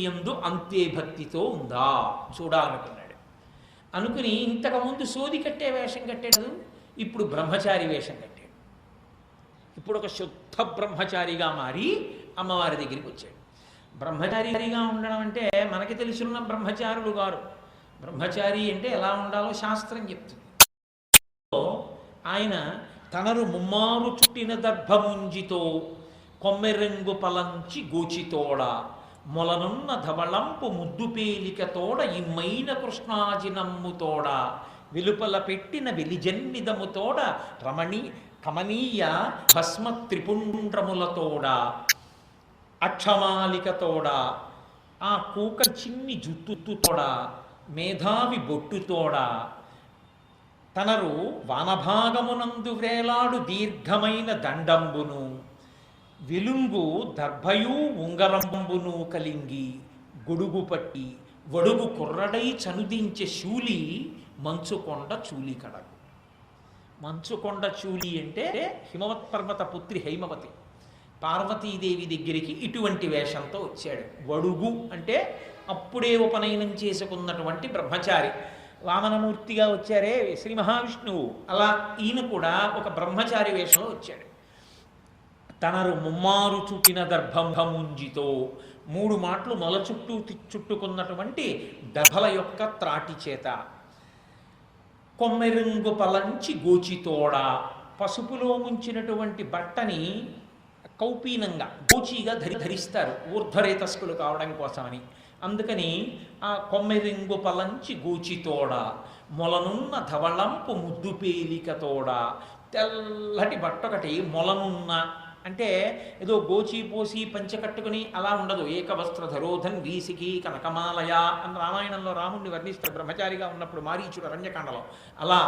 యందు అంతే భక్తితో ఉందా చూడాలనుకున్నాడు. అనుకుని ఇంతకుముందు సోది కట్టే వేషం కట్టాడు, ఇప్పుడు బ్రహ్మచారి వేషం కట్టాడు. ఇప్పుడు ఒక శుద్ధ బ్రహ్మచారిగా మారి అమ్మవారి దగ్గరికి వచ్చాడు. బ్రహ్మచారిగా ఉండడం అంటే మనకి తెలుసున్న బ్రహ్మచారులు గారు. బ్రహ్మచారి అంటే ఎలా ఉండాలో శాస్త్రం చెప్తుంది. ఆయన తనరు ముమ్మారు చుట్టిన దర్భముంజితో కొమ్మెరెంగు పలంచి గోచితోడ మొలనున్న ధవళంపు ముద్దు పేలికతోడ ఇమ్మైన కృష్ణాజినమ్ముతోడ వెలుపల పెట్టిన వెలిజన్నిదముతోడ రమణి కమనీయ భస్మ త్రిపుండ్రములతోడ అక్షమాలికతోడ ఆ కూక చిన్ని జుత్తుతోడ మేధావి బొట్టుతోడ తనరు వానభాగమునందు వ్రేలాడు దీర్ఘమైన దండంబును వెలుంగు దర్భయూ ఉంగరంబును కలింగి గొడుగు పట్టి వడుగు కుర్రడై చనుదించే శూలి మంచుకొండ చూలి కడగు. మంచుకొండ చూలి అంటే హిమవత్ పర్వత పుత్రి హైమవతి పార్వతీదేవి దగ్గరికి ఇటువంటి వేషంతో వచ్చాడు. వడుగు అంటే అప్పుడే ఉపనయనం చేసుకున్నటువంటి బ్రహ్మచారి. వామనమూర్తిగా వచ్చారే శ్రీ మహావిష్ణువు, అలా ఈయన కూడా ఒక బ్రహ్మచారి వేషంలో వచ్చాడు. తనరు ముమ్మారు చుట్టిన దర్భంభముంజితో 3 మాటలు మొల చుట్టూ చుట్టుకున్నటువంటి దర్భల యొక్క త్రాటి చేత కొమ్మెరుంగు పలంచి గోచితోడ పసుపులో ముంచినటువంటి బట్టని కౌపీనంగా గోచీగా ధరిస్తారు ఊర్ధ్వరేతస్కులు కావడం కోసమని. అందుకని ఆ కొమ్మెరింగు పలంచి గోచితోడ మొలనున్న ధవళంపు ముద్దు పేలికతోడ తెల్లటి బట్టొకటి మొలనున్న అంటే ఏదో గోచి పోసి పంచె కట్టుకుని అలా ఉండదు. ఏకవస్త్రధరోధన్ వీసికి కనకమాలయ అని రామాయణంలో రాముడిని వర్ణిస్తారు బ్రహ్మచారిగా ఉన్నప్పుడు మారీచుడు అరణ్యకాండలో. అలా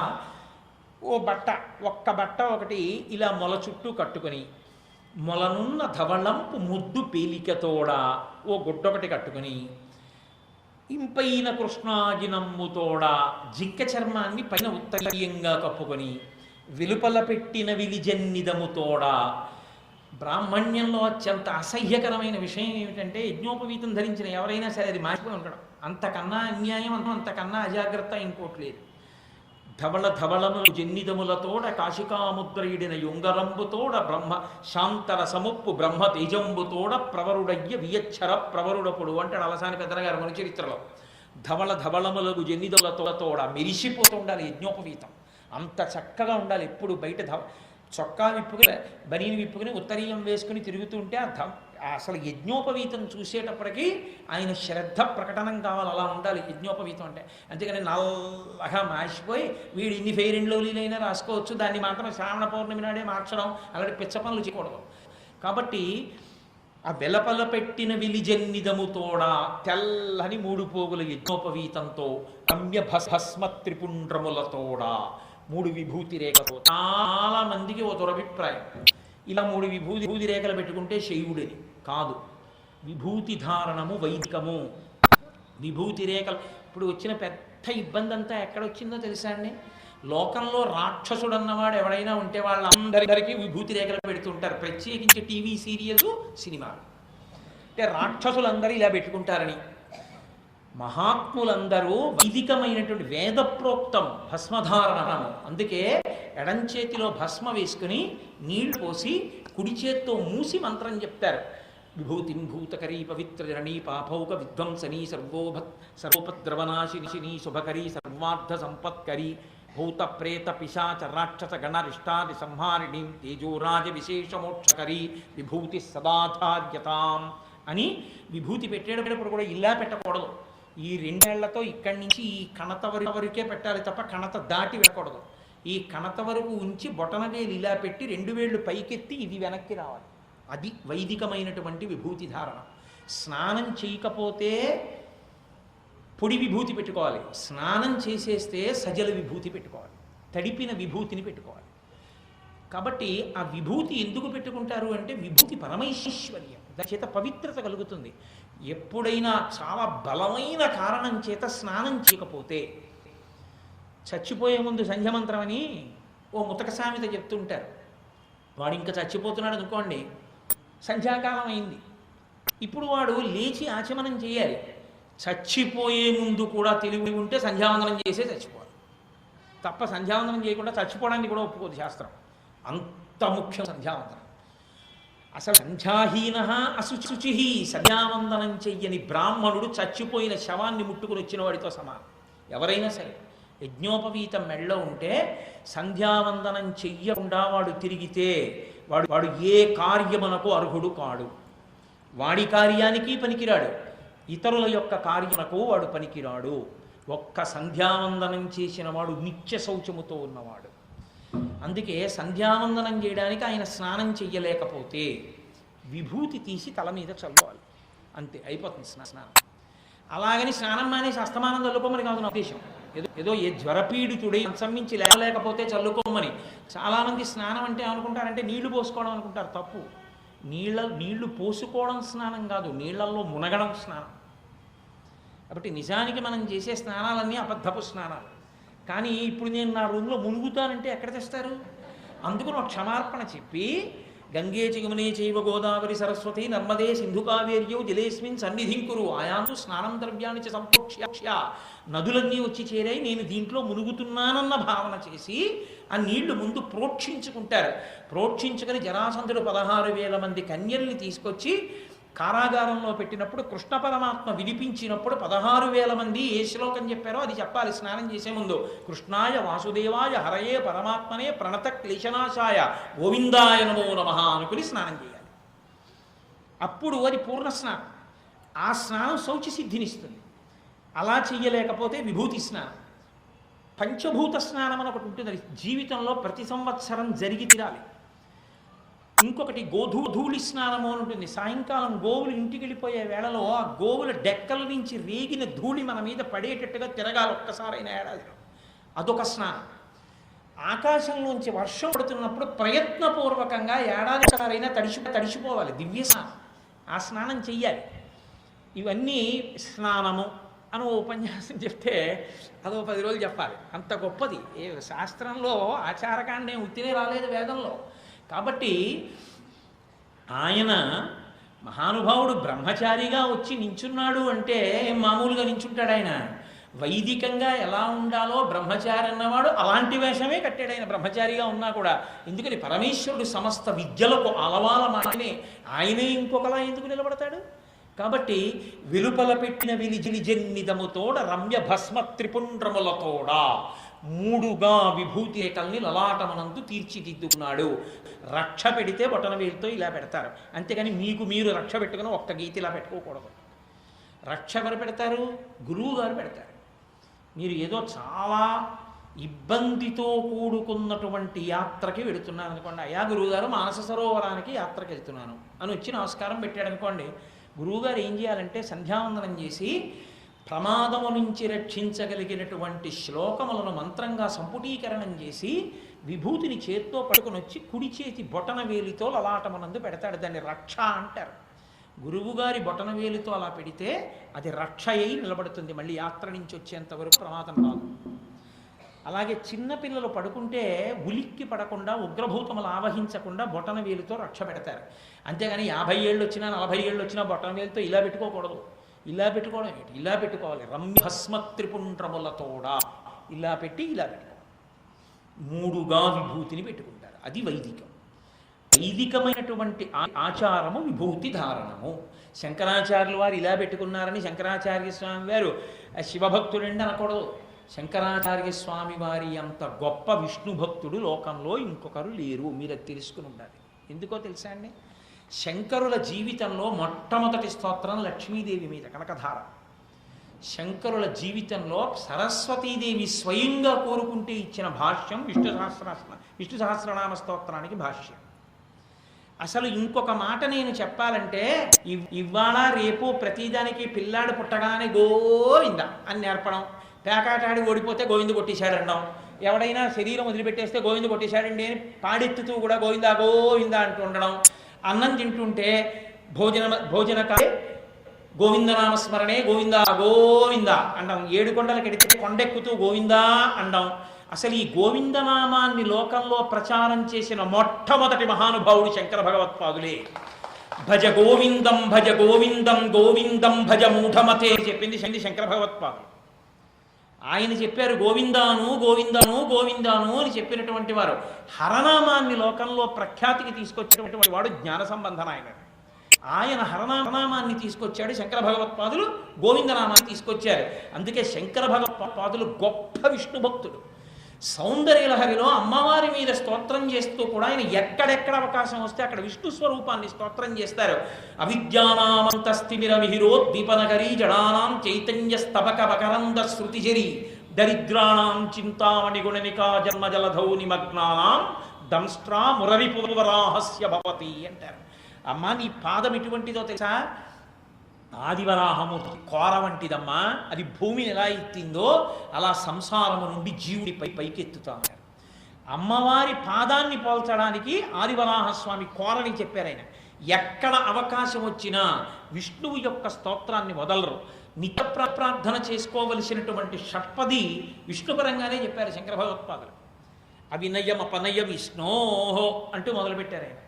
ఒక్క బట్ట ఒకటి ఇలా మొల చుట్టూ కట్టుకుని మొలనున్న ధవళంపు ముద్దు పేలికతోడ గుడ్డొకటి కట్టుకుని ఇంపైన కృష్ణాజినమ్ముతోడ జింక చర్మాన్ని పైన ఉత్తరీయంగా కప్పుకొని వెలుపల పెట్టిన విలిజన్నిదముతోడ. బ్రాహ్మణ్యంలో అత్యంత అసహ్యకరమైన విషయం ఏమిటంటే యజ్ఞోపవీతం ధరించిన ఎవరైనా సరే అది మాసిపోయి ఉండడం. అంతకన్నా అన్యాయం, అంతకన్నా అజాగ్రత్త ఇంకోటి లేదు. ధవళములు జన్నిదములతోడ కాశికాముద్రయుడిన యుంగరంబుతోడ బ్రహ్మ శాంతర సముప్పు బ్రహ్మ తేజంబుతోడ ప్రవరుడయ్య వియచ్చర ప్రవరుడపుడు అంటాడు అలసాని పెద్దనగారు మన చరిత్రలో. ధవళ ధవళములకు జన్నిదలతోడ మెరిసిపోతుండాలి యజ్ఞోపవీతం. అంత చక్కగా ఉండాలి. ఎప్పుడు బయట చొక్కా విప్పుకుని బనీని విప్పుకుని ఉత్తరీయం వేసుకుని తిరుగుతుంటే అసలు యజ్ఞోపవీతం చూసేటప్పటికీ ఆయన శ్రద్ధ ప్రకటనం కావాలి. అలా ఉండాలి యజ్ఞోపవీతం అంటే. అంతేగాని నల్లగా మాసిపోయి వీడు ఇన్ని ఫెయిర్ అండ్ లవ్లీలైనా రాసుకోవచ్చు, దాన్ని మాత్రం శ్రావణ పౌర్ణమి నాడే మార్చడం, అలాంటి పిచ్చ పనులు చేయకూడదు. కాబట్టి ఆ వెలపల పెట్టిన విలిజన్నిదముతోడా తెల్లని 3 పోగుల యజ్ఞోపవీతంతో రమ్య భస్మ త్రిపుండ్రములతోడా 3 విభూతి రేఖతో. చాలా మందికి ఓ దురభిప్రాయం, ఇలా 3 విభూతి రేఖలు పెట్టుకుంటే శైవుడిని కాదు. విభూతి ధారణము వైదికము. విభూతి రేఖలు ఇప్పుడు వచ్చిన పెద్ద ఇబ్బంది అంతా ఎక్కడొచ్చిందో తెలుసా అండి? లోకంలో రాక్షసుడు అన్నవాడు ఎవడైనా ఉంటే వాళ్ళందరికీ విభూతి రేఖలు పెడుతుంటారు, ప్రత్యేకించి టీవీ సీరియల్స్ సినిమాలు. అంటే రాక్షసులందరూ ఇలా పెట్టుకుంటారని. మహాత్ములందరూ వైదికమైనటువంటి వేదప్రోక్తం భస్మధారణము. అందుకే ఎడంచేతిలో భస్మ వేసుకుని నీళ్లు పోసి కుడి చేత్తో మూసి మంత్రం చెప్తారు. విభూతిం భూతకరీ పవిత్రజననీ పాపౌక విధ్వంసనీ సర్వోపద్రవనాశిని శుభకరీ సర్వార్థ సంపత్కరీ భూత ప్రేత పిశాచ రాక్షస గణరిష్టాది సంహారిణి తేజోరాజ విశేషమోక్షకరీ విభూతి సదాచార్యతాం అని. విభూతి పెట్టేటప్పుడు కూడా ఇలా పెట్టకూడదు. ఈ 2 ఏళ్లతో ఇక్కడి నుంచి ఈ కణత వరకే పెట్టాలి తప్ప కణత దాటి పెట్టకూడదు. ఈ కణత వరకు ఉంచి బొటనవేలు ఇలా పెట్టి 2 వేళ్ళు పైకెత్తి ఇది వెనక్కి రావాలి. అది వైదికమైనటువంటి విభూతి ధారణ. స్నానం చేయకపోతే పొడి విభూతి పెట్టుకోవాలి, స్నానం చేసేస్తే సజల విభూతి పెట్టుకోవాలి, తడిపిన విభూతిని పెట్టుకోవాలి. కాబట్టి ఆ విభూతి ఎందుకు పెట్టుకుంటారు అంటే విభూతి పరమైశ్వర్యం, దాని చేత పవిత్రత కలుగుతుంది. ఎప్పుడైనా చాలా బలమైన కారణం చేత స్నానం చేయకపోతే, చచ్చిపోయే ముందు సంధ్యమంత్రం అని ఓ ముతక సామెత చెప్తుంటారు. వాడు ఇంకా చచ్చిపోతున్నాడు అనుకోండి, సంధ్యాకాలం అయింది, ఇప్పుడు వాడు లేచి ఆచమనం చేయాలి. చచ్చిపోయే ముందు కూడా తెలివి ఉంటే సంధ్యావందనం చేసే చచ్చిపోవాలి తప్ప సంధ్యావందనం చేయకుండా చచ్చిపోవడానికి కూడా ఒప్పుకోదు శాస్త్రం. అంత ముఖ్యం సంధ్యావందనం. అసలు సంధ్యాహీన అశుచి, సంధ్యావందనం చెయ్యని బ్రాహ్మణుడు చచ్చిపోయిన శవాన్ని ముట్టుకుని వచ్చిన వాడితో సమానం. ఎవరైనా సరే యజ్ఞోపవీతం మెళ్ళో ఉంటే సంధ్యావందనం చెయ్యకుండా వాడు తిరిగితే వాడు ఏ కార్యమునకు అర్హుడు కాడు. వాడి కార్యానికి పనికిరాడు, ఇతరుల యొక్క కార్యమునకు వాడు పనికిరాడు. ఒక్క సంధ్యావందనం చేసిన వాడు నిత్య శౌచముతో ఉన్నవాడు. అందుకే సంధ్యావందనం చేయడానికి ఆయన స్నానం చెయ్యలేకపోతే విభూతి తీసి తల మీద చల్లుకోవాలి, అంతే, అయిపోతుంది స్నానం. అలాగని స్నానం మానేసి అస్తమానం చల్లుకోమని కాదు నా ఉద్దేశం. ఏదో ఏ జ్వరపీడితుడై సంమించి లేకపోతే చల్లుకోమని. చాలామంది స్నానం అంటే అనుకుంటారంటే నీళ్లు పోసుకోవడం అనుకుంటారు, తప్పు. నీళ్లు పోసుకోవడం స్నానం కాదు, నీళ్లలో మునగడం స్నానం. కాబట్టి నిజానికి మనం చేసే స్నానాలన్నీ అబద్ధపు స్నానాలు. కానీ ఇప్పుడు నేను నా రూమ్లో మునుగుతానంటే ఎక్కడ తెస్తారు? అందుకు నాకు క్షమార్పణ చెప్పి గంగే యమునే చైవ గోదావరి సరస్వతి నర్మదే సింధు కావేర్యౌ జలేస్మిన్ సన్నిధింకురు ఆయాంతు స్నానం ద్రవ్యాన్ని చ సంప్రోక్ష్య. నదులన్నీ వచ్చి చేరాయి, నేను దీంట్లో మునుగుతున్నానన్న భావన చేసి ఆ నీళ్లు ముందు ప్రోక్షించుకుంటారు. ప్రోక్షించుకొని జరాసంధుడు 16,000 మంది కన్యల్ని తీసుకొచ్చి కారాగారంలో పెట్టినప్పుడు కృష్ణ పరమాత్మ విడిపించినప్పుడు 16,000 మంది ఏ శ్లోకం చెప్పారో అది చెప్పాలి స్నానం చేసే ముందు. కృష్ణాయ వాసుదేవాయ హరయే పరమాత్మనే ప్రణత క్లేశనాశాయ గోవిందాయ నమో నమః అనుకుని స్నానం చేయాలి. అప్పుడు అది పూర్ణ స్నానం. ఆ స్నానం శౌచి సిద్ధినిస్తుంది. అలా చెయ్యలేకపోతే విభూతి స్నానం. పంచభూత స్నానం అని ఒకటి ఉంటుంది, జీవితంలో ప్రతి సంవత్సరం జరిగి తీరాలి. ఇంకొకటి గోధూళి స్నానము అని ఉంటుంది. సాయంకాలం గోవులు ఇంటికి వెళ్ళిపోయే వేళలో ఆ గోవుల డెక్కల నుంచి రేగిన ధూళి మన మీద పడేటట్టుగా తిరగాలి ఒక్కసారైన ఏడాదిలో, అదొక స్నానం. ఆకాశంలోంచి వర్షం పడుతున్నప్పుడు ప్రయత్నపూర్వకంగా ఏడాది ఒకసారైనా తడిసిపోవాలి, దివ్య స్నానం. ఆ స్నానం చెయ్యాలి. ఇవన్నీ స్నానము అని ఉపన్యాసం చెప్తే అదో 10 రోజులు చెప్పాలి, అంత గొప్పది. ఏ శాస్త్రంలో ఆచారకాండే ఉత్తినే రాలేదు వేదంలో. కాబట్టి ఆయన మహానుభావుడు బ్రహ్మచారిగా వచ్చి నించున్నాడు అంటే మామూలుగా నించుంటాడు. ఆయన వైదికంగా ఎలా ఉండాలో బ్రహ్మచారి అన్నవాడు అలాంటి వేషమే కట్టాడు ఆయన బ్రహ్మచారిగా ఉన్నా కూడా. ఎందుకని పరమేశ్వరుడు సమస్త విద్యలకు అలవాల మాటనే, ఆయనే ఇంకొకలా ఎందుకు నిలబడతాడు? కాబట్టి వెలుపల పెట్టిన విలిజిలిజన్నిదముతోడ రమ్య భస్మ త్రిపుండ్రములతోడ మూడుగా విభూతి రేఖల్ని లలాటమనందు తీర్చిదిద్దుకున్నాడు. రక్ష పెడితే బొటనవేలుతో ఇలా పెడతారు, అంతేగాని మీకు మీరు రక్ష పెట్టుకుని ఒక్క గీత ఇలా పెట్టుకోకూడదు. రక్ష ఎవరు పెడతారు? గురువు గారు పెడతారు. మీరు ఏదో చాలా ఇబ్బందితో కూడుకున్నటువంటి యాత్రకి వెళుతున్నాను అనుకోండి, అయ్యా గురువుగారు మానస సరోవరానికి యాత్రకి వెళ్తున్నాను అని వచ్చి నమస్కారం పెట్టాడు అనుకోండి, గురువుగారు ఏం చేయాలంటే సంధ్యావందనం చేసి ప్రమాదము నుంచి రక్షించగలిగినటువంటి శ్లోకములను మంత్రంగా సంపుటీకరణం చేసి విభూతిని చేత్తో పట్టుకుని వచ్చి కుడి చేతి బొటన వేలితో లలాటమనందు పెడతాడు. దాన్ని రక్ష అంటారు. గురువుగారి బొటన వేలితో అలా పెడితే అది రక్ష అయి నిలబడుతుంది, మళ్ళీ యాత్ర నుంచి వచ్చేంత వరకు ప్రమాదం రాదు. అలాగే చిన్నపిల్లలు పడుకుంటే ఉలిక్కి పడకుండా ఉగ్రభూతములు ఆవహించకుండా బొటన వేలుతో రక్ష పెడతారు. అంతేగాని 50 ఏళ్ళు వచ్చినా 40 ఏళ్ళు వచ్చినా బొటన వేలుతో ఇలా పెట్టుకోకూడదు. ఇలా పెట్టుకోవడం ఏంటి? ఇలా పెట్టుకోవాలి. రమ్య భస్మ త్రిపుండ్రములతోడ ఇలా పెట్టి ఇలా పెట్టుకోవాలి. మూడుగా విభూతిని పెట్టుకుంటారు. అది వైదికం. వైదికమైనటువంటి ఆచారము విభూతి ధారణము. శంకరాచార్యులు వారు ఇలా పెట్టుకున్నారని శంకరాచార్య స్వామి వారు శివభక్తుడండి అనకూడదు. శంకరాచార్య స్వామి వారి అంత గొప్ప విష్ణు భక్తుడు లోకంలో ఇంకొకరు లేరు. మీరు అది తెలుసుకుని ఉండాలి. ఎందుకో తెలుసా అండి? శంకరుల జీవితంలో మొట్టమొదటి స్తోత్రం లక్ష్మీదేవి మీద కనకధార. శంకరుల జీవితంలో సరస్వతీదేవి స్వయంగా కోరుకుంటే ఇచ్చిన భాష్యం విష్ణు సహస్రనామ స్తోత్రానికి భాష్యం. అసలు ఇంకొక మాట నేను చెప్పాలంటే, ఇవాళ రేపు ప్రతిదానికి పిల్లాడు పుట్టగానే గోవింద అని నేర్పడం, పేకాటాడి ఓడిపోతే గోవింద కొట్టేశాడనడం, ఎవడైనా శరీరం వదిలిపెట్టేస్తే గోవింద కొట్టేశాడండి అని పాడెత్తుతూ కూడా గోవిందా గోవింద అంటూ ఉండడం, అన్నం తింటుంటే భోజన కాలే గోవిందనామస్మరణే గోవిందా గోవింద అండం, 7 కొండలకు ఎడితే కొండెక్కుతూ గోవిందా అండం. అసలు ఈ గోవిందనామాన్ని లోకంలో ప్రచారం చేసిన మొట్టమొదటి మహానుభావుడు శంకర భగవత్పాదులే. భజ గోవిందం భజ గోవిందం గోవిందం భజ మూఢమతే చెప్పింది శంకర భగవత్పాదులు. ఆయన చెప్పారు గోవిందాను గోవిందాను గోవిందాను అని చెప్పినటువంటి వారు. హరనామాన్ని లోకంలో ప్రఖ్యాతికి తీసుకొచ్చినటువంటి వాడు జ్ఞాన సంబంధన ఆయన. ఆయన హరనామాన్ని తీసుకొచ్చాడు, శంకర భగవత్పాదులు గోవిందనామాన్ని తీసుకొచ్చారు. అందుకే శంకర భగవత్పాదులు గొప్ప విష్ణు భక్తుడు. సౌందర్యలహరిలో అమ్మవారి మీద స్తోత్రం చేస్తూ కూడా ఆయన ఎక్కడెక్కడ అవకాశం వస్తే అక్కడ విష్ణు స్వరూపాన్ని స్తోత్రం చేస్తారు. అవిద్యానామంతస్తిమిర విహిరోద్దీపనగరీ జడానాం చైతన్య స్తబక మకరంద శృతిజరి దరిద్రాణం చింతామణి గుణనికా జన్మజలధౌ నిమగ్నానాం దంస్ట్రా మురరిపువరాహస్య భవతి అంటారు. అమ్మ నీ పాదం ఎటువంటిదో తెలుసా? ఆదివరాహమూర్తి కోర వంటిదమ్మా. అది భూమిని ఎలా ఎత్తిందో అలా సంసారము నుండి జీవుడిపై పైకెత్తుతాడు. అమ్మవారి పాదాన్ని పోల్చడానికి ఆదివరాహస్వామి కోరని చెప్పారు ఆయన. ఎక్కడ అవకాశం వచ్చినా విష్ణువు యొక్క స్తోత్రాన్ని వదలరు. నిత్య ప్రార్థన చేసుకోవలసినటువంటి షట్పది విష్ణుపరంగానే చెప్పారు శంకర భగవత్పాదులు. అవినయం అపనయ విష్ణోహో అంటూ మొదలుపెట్టారు ఆయన.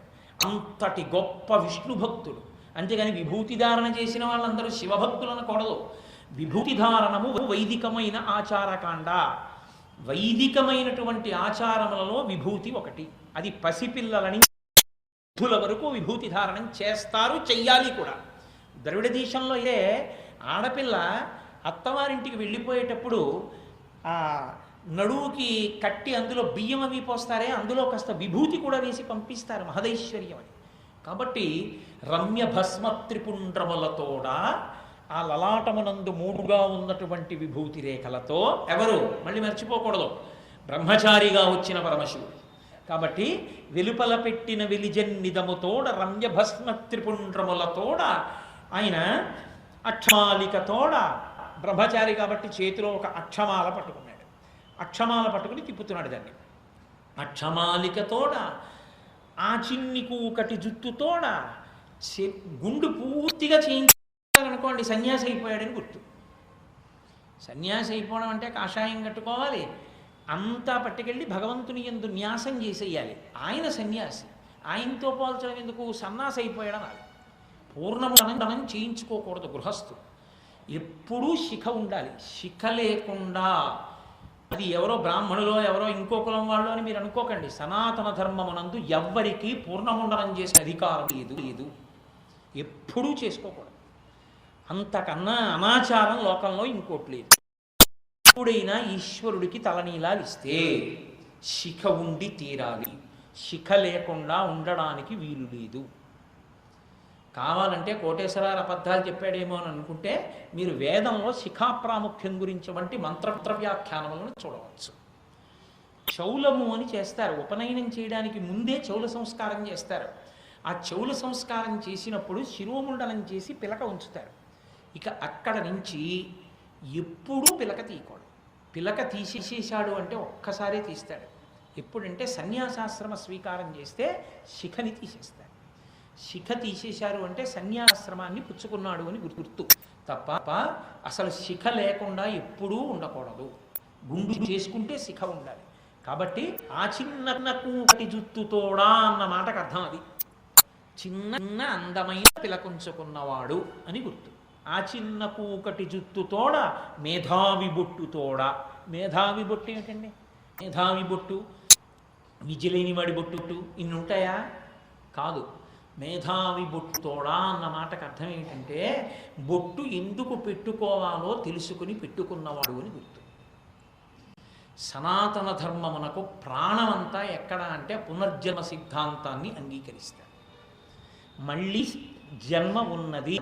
అంతటి గొప్ప విష్ణు భక్తుడు. అంతేగాని విభూతి ధారణ చేసిన వాళ్ళందరూ శివభక్తులు అనకూడదు. విభూతి ధారణము వైదికమైన ఆచారకాండ. వైదికమైనటువంటి ఆచారములలో విభూతి ఒకటి. అది పసిపిల్లలని వృద్ధుల వరకు విభూతి ధారణం చేస్తారు, చెయ్యాలి కూడా. ద్రవిడ దేశంలో ఇదే ఆడపిల్ల అత్తవారింటికి వెళ్ళిపోయేటప్పుడు ఆ నడువుకి కట్టి అందులో బియ్యం అవి పోస్తారే, అందులో కాస్త విభూతి కూడా వేసి పంపిస్తారు, మహదైశ్వర్యం అని. కాబట్టి రమ్య భస్మ త్రిపుండ్రములతోడ ఆ లలాటమునందు మూడుగా ఉన్నటువంటి విభూతి రేఖలతో ఎవరు మళ్ళీ మర్చిపోకూడదు, బ్రహ్మచారిగా వచ్చిన పరమశివుడు. కాబట్టి వెలుపల పెట్టిన వెలిజన్నిదముతోడ రమ్య భస్మ త్రిపుండ్రములతోడ ఆయన అక్షమాలికతోడ, బ్రహ్మచారి కాబట్టి చేతిలో ఒక అక్షమాల పట్టుకున్నాడు. అక్షమాల పట్టుకుని తిప్పుతున్నాడు దాన్ని. అక్షమాలికతోడ ఆ చిన్ని కూకటి జుత్తుతోడ గుండు పూర్తిగా చేయించాలనుకోండి సన్యాసి అయిపోయాడని గుర్తు. సన్యాసి అయిపోవడం అంటే కాషాయం కట్టుకోవాలి, అంతా పట్టుకెళ్ళి భగవంతుని యందు న్యాసం చేసేయాలి. ఆయన సన్యాసి, ఆయనతో పోల్చడం ఎందుకు? సన్నాసి అయిపోయాడు అనాలి. పూర్ణమనం చేయించుకోకూడదు గృహస్థు. ఎప్పుడూ శిఖ ఉండాలి. శిఖ లేకుండా అది ఎవరో బ్రాహ్మణులో ఎవరో ఇంకో కులం వాళ్ళు అని మీరు అనుకోకండి. సనాతన ధర్మమునందు ఎవ్వరికీ పూర్ణముండనం చేసే అధికారం లేదు. ఎప్పుడూ చేసుకోకూడదు. అంతకన్నా అనాచారం లోకంలో ఇంకోటి లేదు. ఎప్పుడైనా ఈశ్వరుడికి తలనీలాలు ఇస్తే శిఖ ఉండి తీరాలి. శిఖ లేకుండా ఉండడానికి వీలు లేదు. కావాలంటే కోటేశ్వరారు అబద్ధాలు చెప్పాడేమో అని అనుకుంటే మీరు వేదంలో శిఖా ప్రాముఖ్యం గురించి వంటి మంత్ర వ్యాఖ్యానములను చూడవచ్చు. చౌలము అని చేస్తారు. ఉపనయనం చేయడానికి ముందే చౌల సంస్కారం చేస్తారు. ఆ చౌల సంస్కారం చేసినప్పుడు శిరోముండనం చేసి పిలక ఉంచుతారు. ఇక అక్కడ నుంచి ఎప్పుడూ పిలక తీయకూడదు. పిలక తీసేసాడు అంటే ఒక్కసారే తీస్తాడు. ఎప్పుడంటే సన్యాసాశ్రమ స్వీకారం చేస్తే శిఖని తీసేస్తాడు. శిఖ తీసేశారు అంటే సన్యాసాశ్రమాన్ని పుచ్చుకున్నాడు అని గుర్తు తప్ప అసలు శిఖ లేకుండా ఎప్పుడూ ఉండకూడదు. గుండు చేసుకుంటే శిఖ ఉండాలి. కాబట్టి ఆ చిన్న కూకటి జుత్తుతోడా అన్న మాటకు అర్థం అది. చిన్న అందమైన పిలకుంచుకున్నవాడు అని గుర్తు. ఆ చిన్న కూకటి జుత్తుతోడ మేధావి బొట్టుతోడ. మేధావి బొట్టు ఏమిటండి? మేధావి బొట్టు, విద్యలేని వాడి బొట్టు ఇన్ని ఉంటాయా? కాదు. మేధావి బొట్టుతోడా అన్న మాటకు అర్థం ఏంటంటే బొట్టు ఎందుకు పెట్టుకోవాలో తెలుసుకుని పెట్టుకున్నవాడు అని గుర్తు. సనాతన ధర్మమునకు ప్రాణమంతా ఎక్కడ అంటే పునర్జన్మ సిద్ధాంతాన్ని అంగీకరిస్తారు. మళ్ళీ జన్మ ఉన్నది.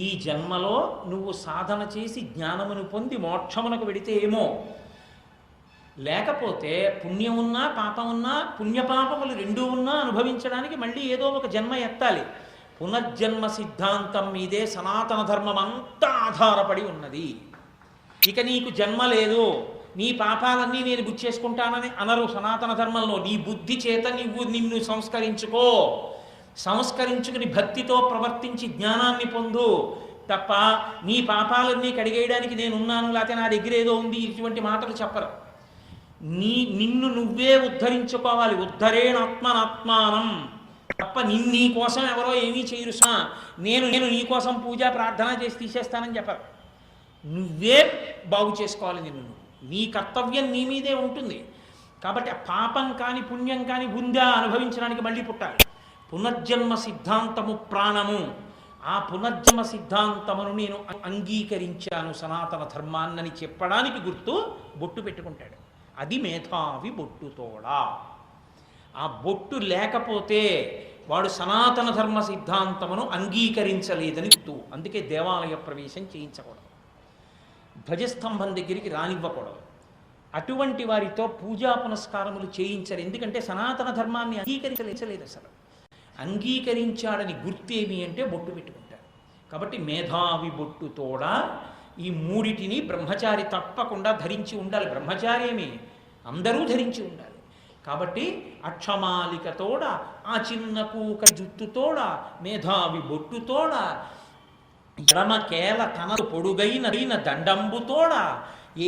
ఈ జన్మలో నువ్వు సాధన చేసి జ్ఞానమును పొంది మోక్షమునకు వెడితే ఏమో, లేకపోతే పుణ్యం ఉన్నా పాపం ఉన్నా పుణ్యపాపములు రెండూ ఉన్నా అనుభవించడానికి మళ్ళీ ఏదో ఒక జన్మ ఎత్తాలి. పునర్జన్మ సిద్ధాంతం మీదే సనాతన ధర్మం అంతా ఆధారపడి ఉన్నది. ఇక నీకు జన్మ లేదు, నీ పాపాలన్నీ నేను గుచ్చేసుకుంటానని అనరు సనాతన ధర్మంలో. నీ బుద్ధి చేత నిన్ను సంస్కరించుకుని భక్తితో ప్రవర్తించి జ్ఞానాన్ని పొందు తప్ప నీ పాపాలన్నీ కడిగేయడానికి నేనున్నాను, లేకపోతే నా దగ్గర ఏదో ఉంది, ఇటువంటి మాటలు చెప్పరు. నిన్ను నువ్వే ఉద్ధరించుకోవాలి. ఉద్ధరేణాత్మనాత్మానం తప్ప నీ కోసం ఎవరో ఏమీ చేయరు. నేను నీ కోసం పూజ ప్రార్థన చేసి తీసేస్తానని చెప్పరు. నువ్వే బాగు చేసుకోవాలి. నీ కర్తవ్యం నీ మీదే ఉంటుంది. కాబట్టి ఆ పాపం కానీ పుణ్యం కానీ ఉందా అనుభవించడానికి మళ్ళీ పుట్టాలి. పునర్జన్మ సిద్ధాంతము ప్రాణము. ఆ పునర్జన్మ సిద్ధాంతమును నేను అంగీకరించాను సనాతన ధర్మాన్నని చెప్పడానికి గుర్తు బొట్టు పెట్టుకుంటాడు. అది మేధావి బొట్టుతోడా. ఆ బొట్టు లేకపోతే వాడు సనాతన ధర్మ సిద్ధాంతమును అంగీకరించలేదని గుర్తు. అందుకే దేవాలయ ప్రవేశం చేయించకూడదు, ధ్వజస్తంభం దగ్గరికి రానివ్వకూడదు. అటువంటి వారితో పూజా పునస్కారములు చేయించరు. ఎందుకంటే సనాతన ధర్మాన్ని అంగీకరించలేదు. అసలు అంగీకరించాడని గుర్తేమి అంటే బొట్టు పెట్టుకుంటారు. కాబట్టి మేధావి బొట్టుతోడ ఈ మూడిటిని బ్రహ్మచారి తప్పకుండా ధరించి ఉండాలి. బ్రహ్మచారి ఏమి అందరూ ధరించి ఉండాలి. కాబట్టి అక్షమాలికతోడ, ఆ చిన్న కూక జుట్టుతోడ, మేధావి బొట్టుతోడ, ఎడమకేల తనదు పొడుగైన దండంబుతోడ.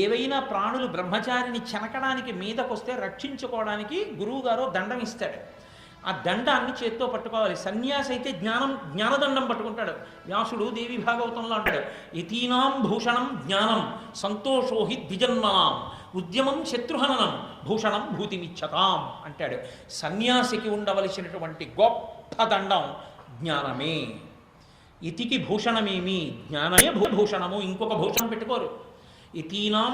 ఏవైనా ప్రాణులు బ్రహ్మచారిని చెనకడానికి మీదకొస్తే రక్షించుకోవడానికి గురువుగారు దండం ఇస్తాడు. ఆ దండాన్ని చేత్తో పట్టుకోవాలి. సన్యాసి అయితే జ్ఞానదండం పట్టుకుంటాడు. వ్యాసుడు దేవి భాగవతంలో అంటాడు, యతీనాం భూషణం జ్ఞానం సంతోషోహి ద్విజన్మనాం ఉద్యమం శత్రుహననం భూషణం భూతిమిచ్చతాం అంటాడు. సన్యాసికి ఉండవలసినటువంటి గొప్ప దండం జ్ఞానమే. ఇతికి భూషణమేమి? జ్ఞానమే భూషణము. ఇంకొక భూషణం పెట్టుకోరు. యతీనాం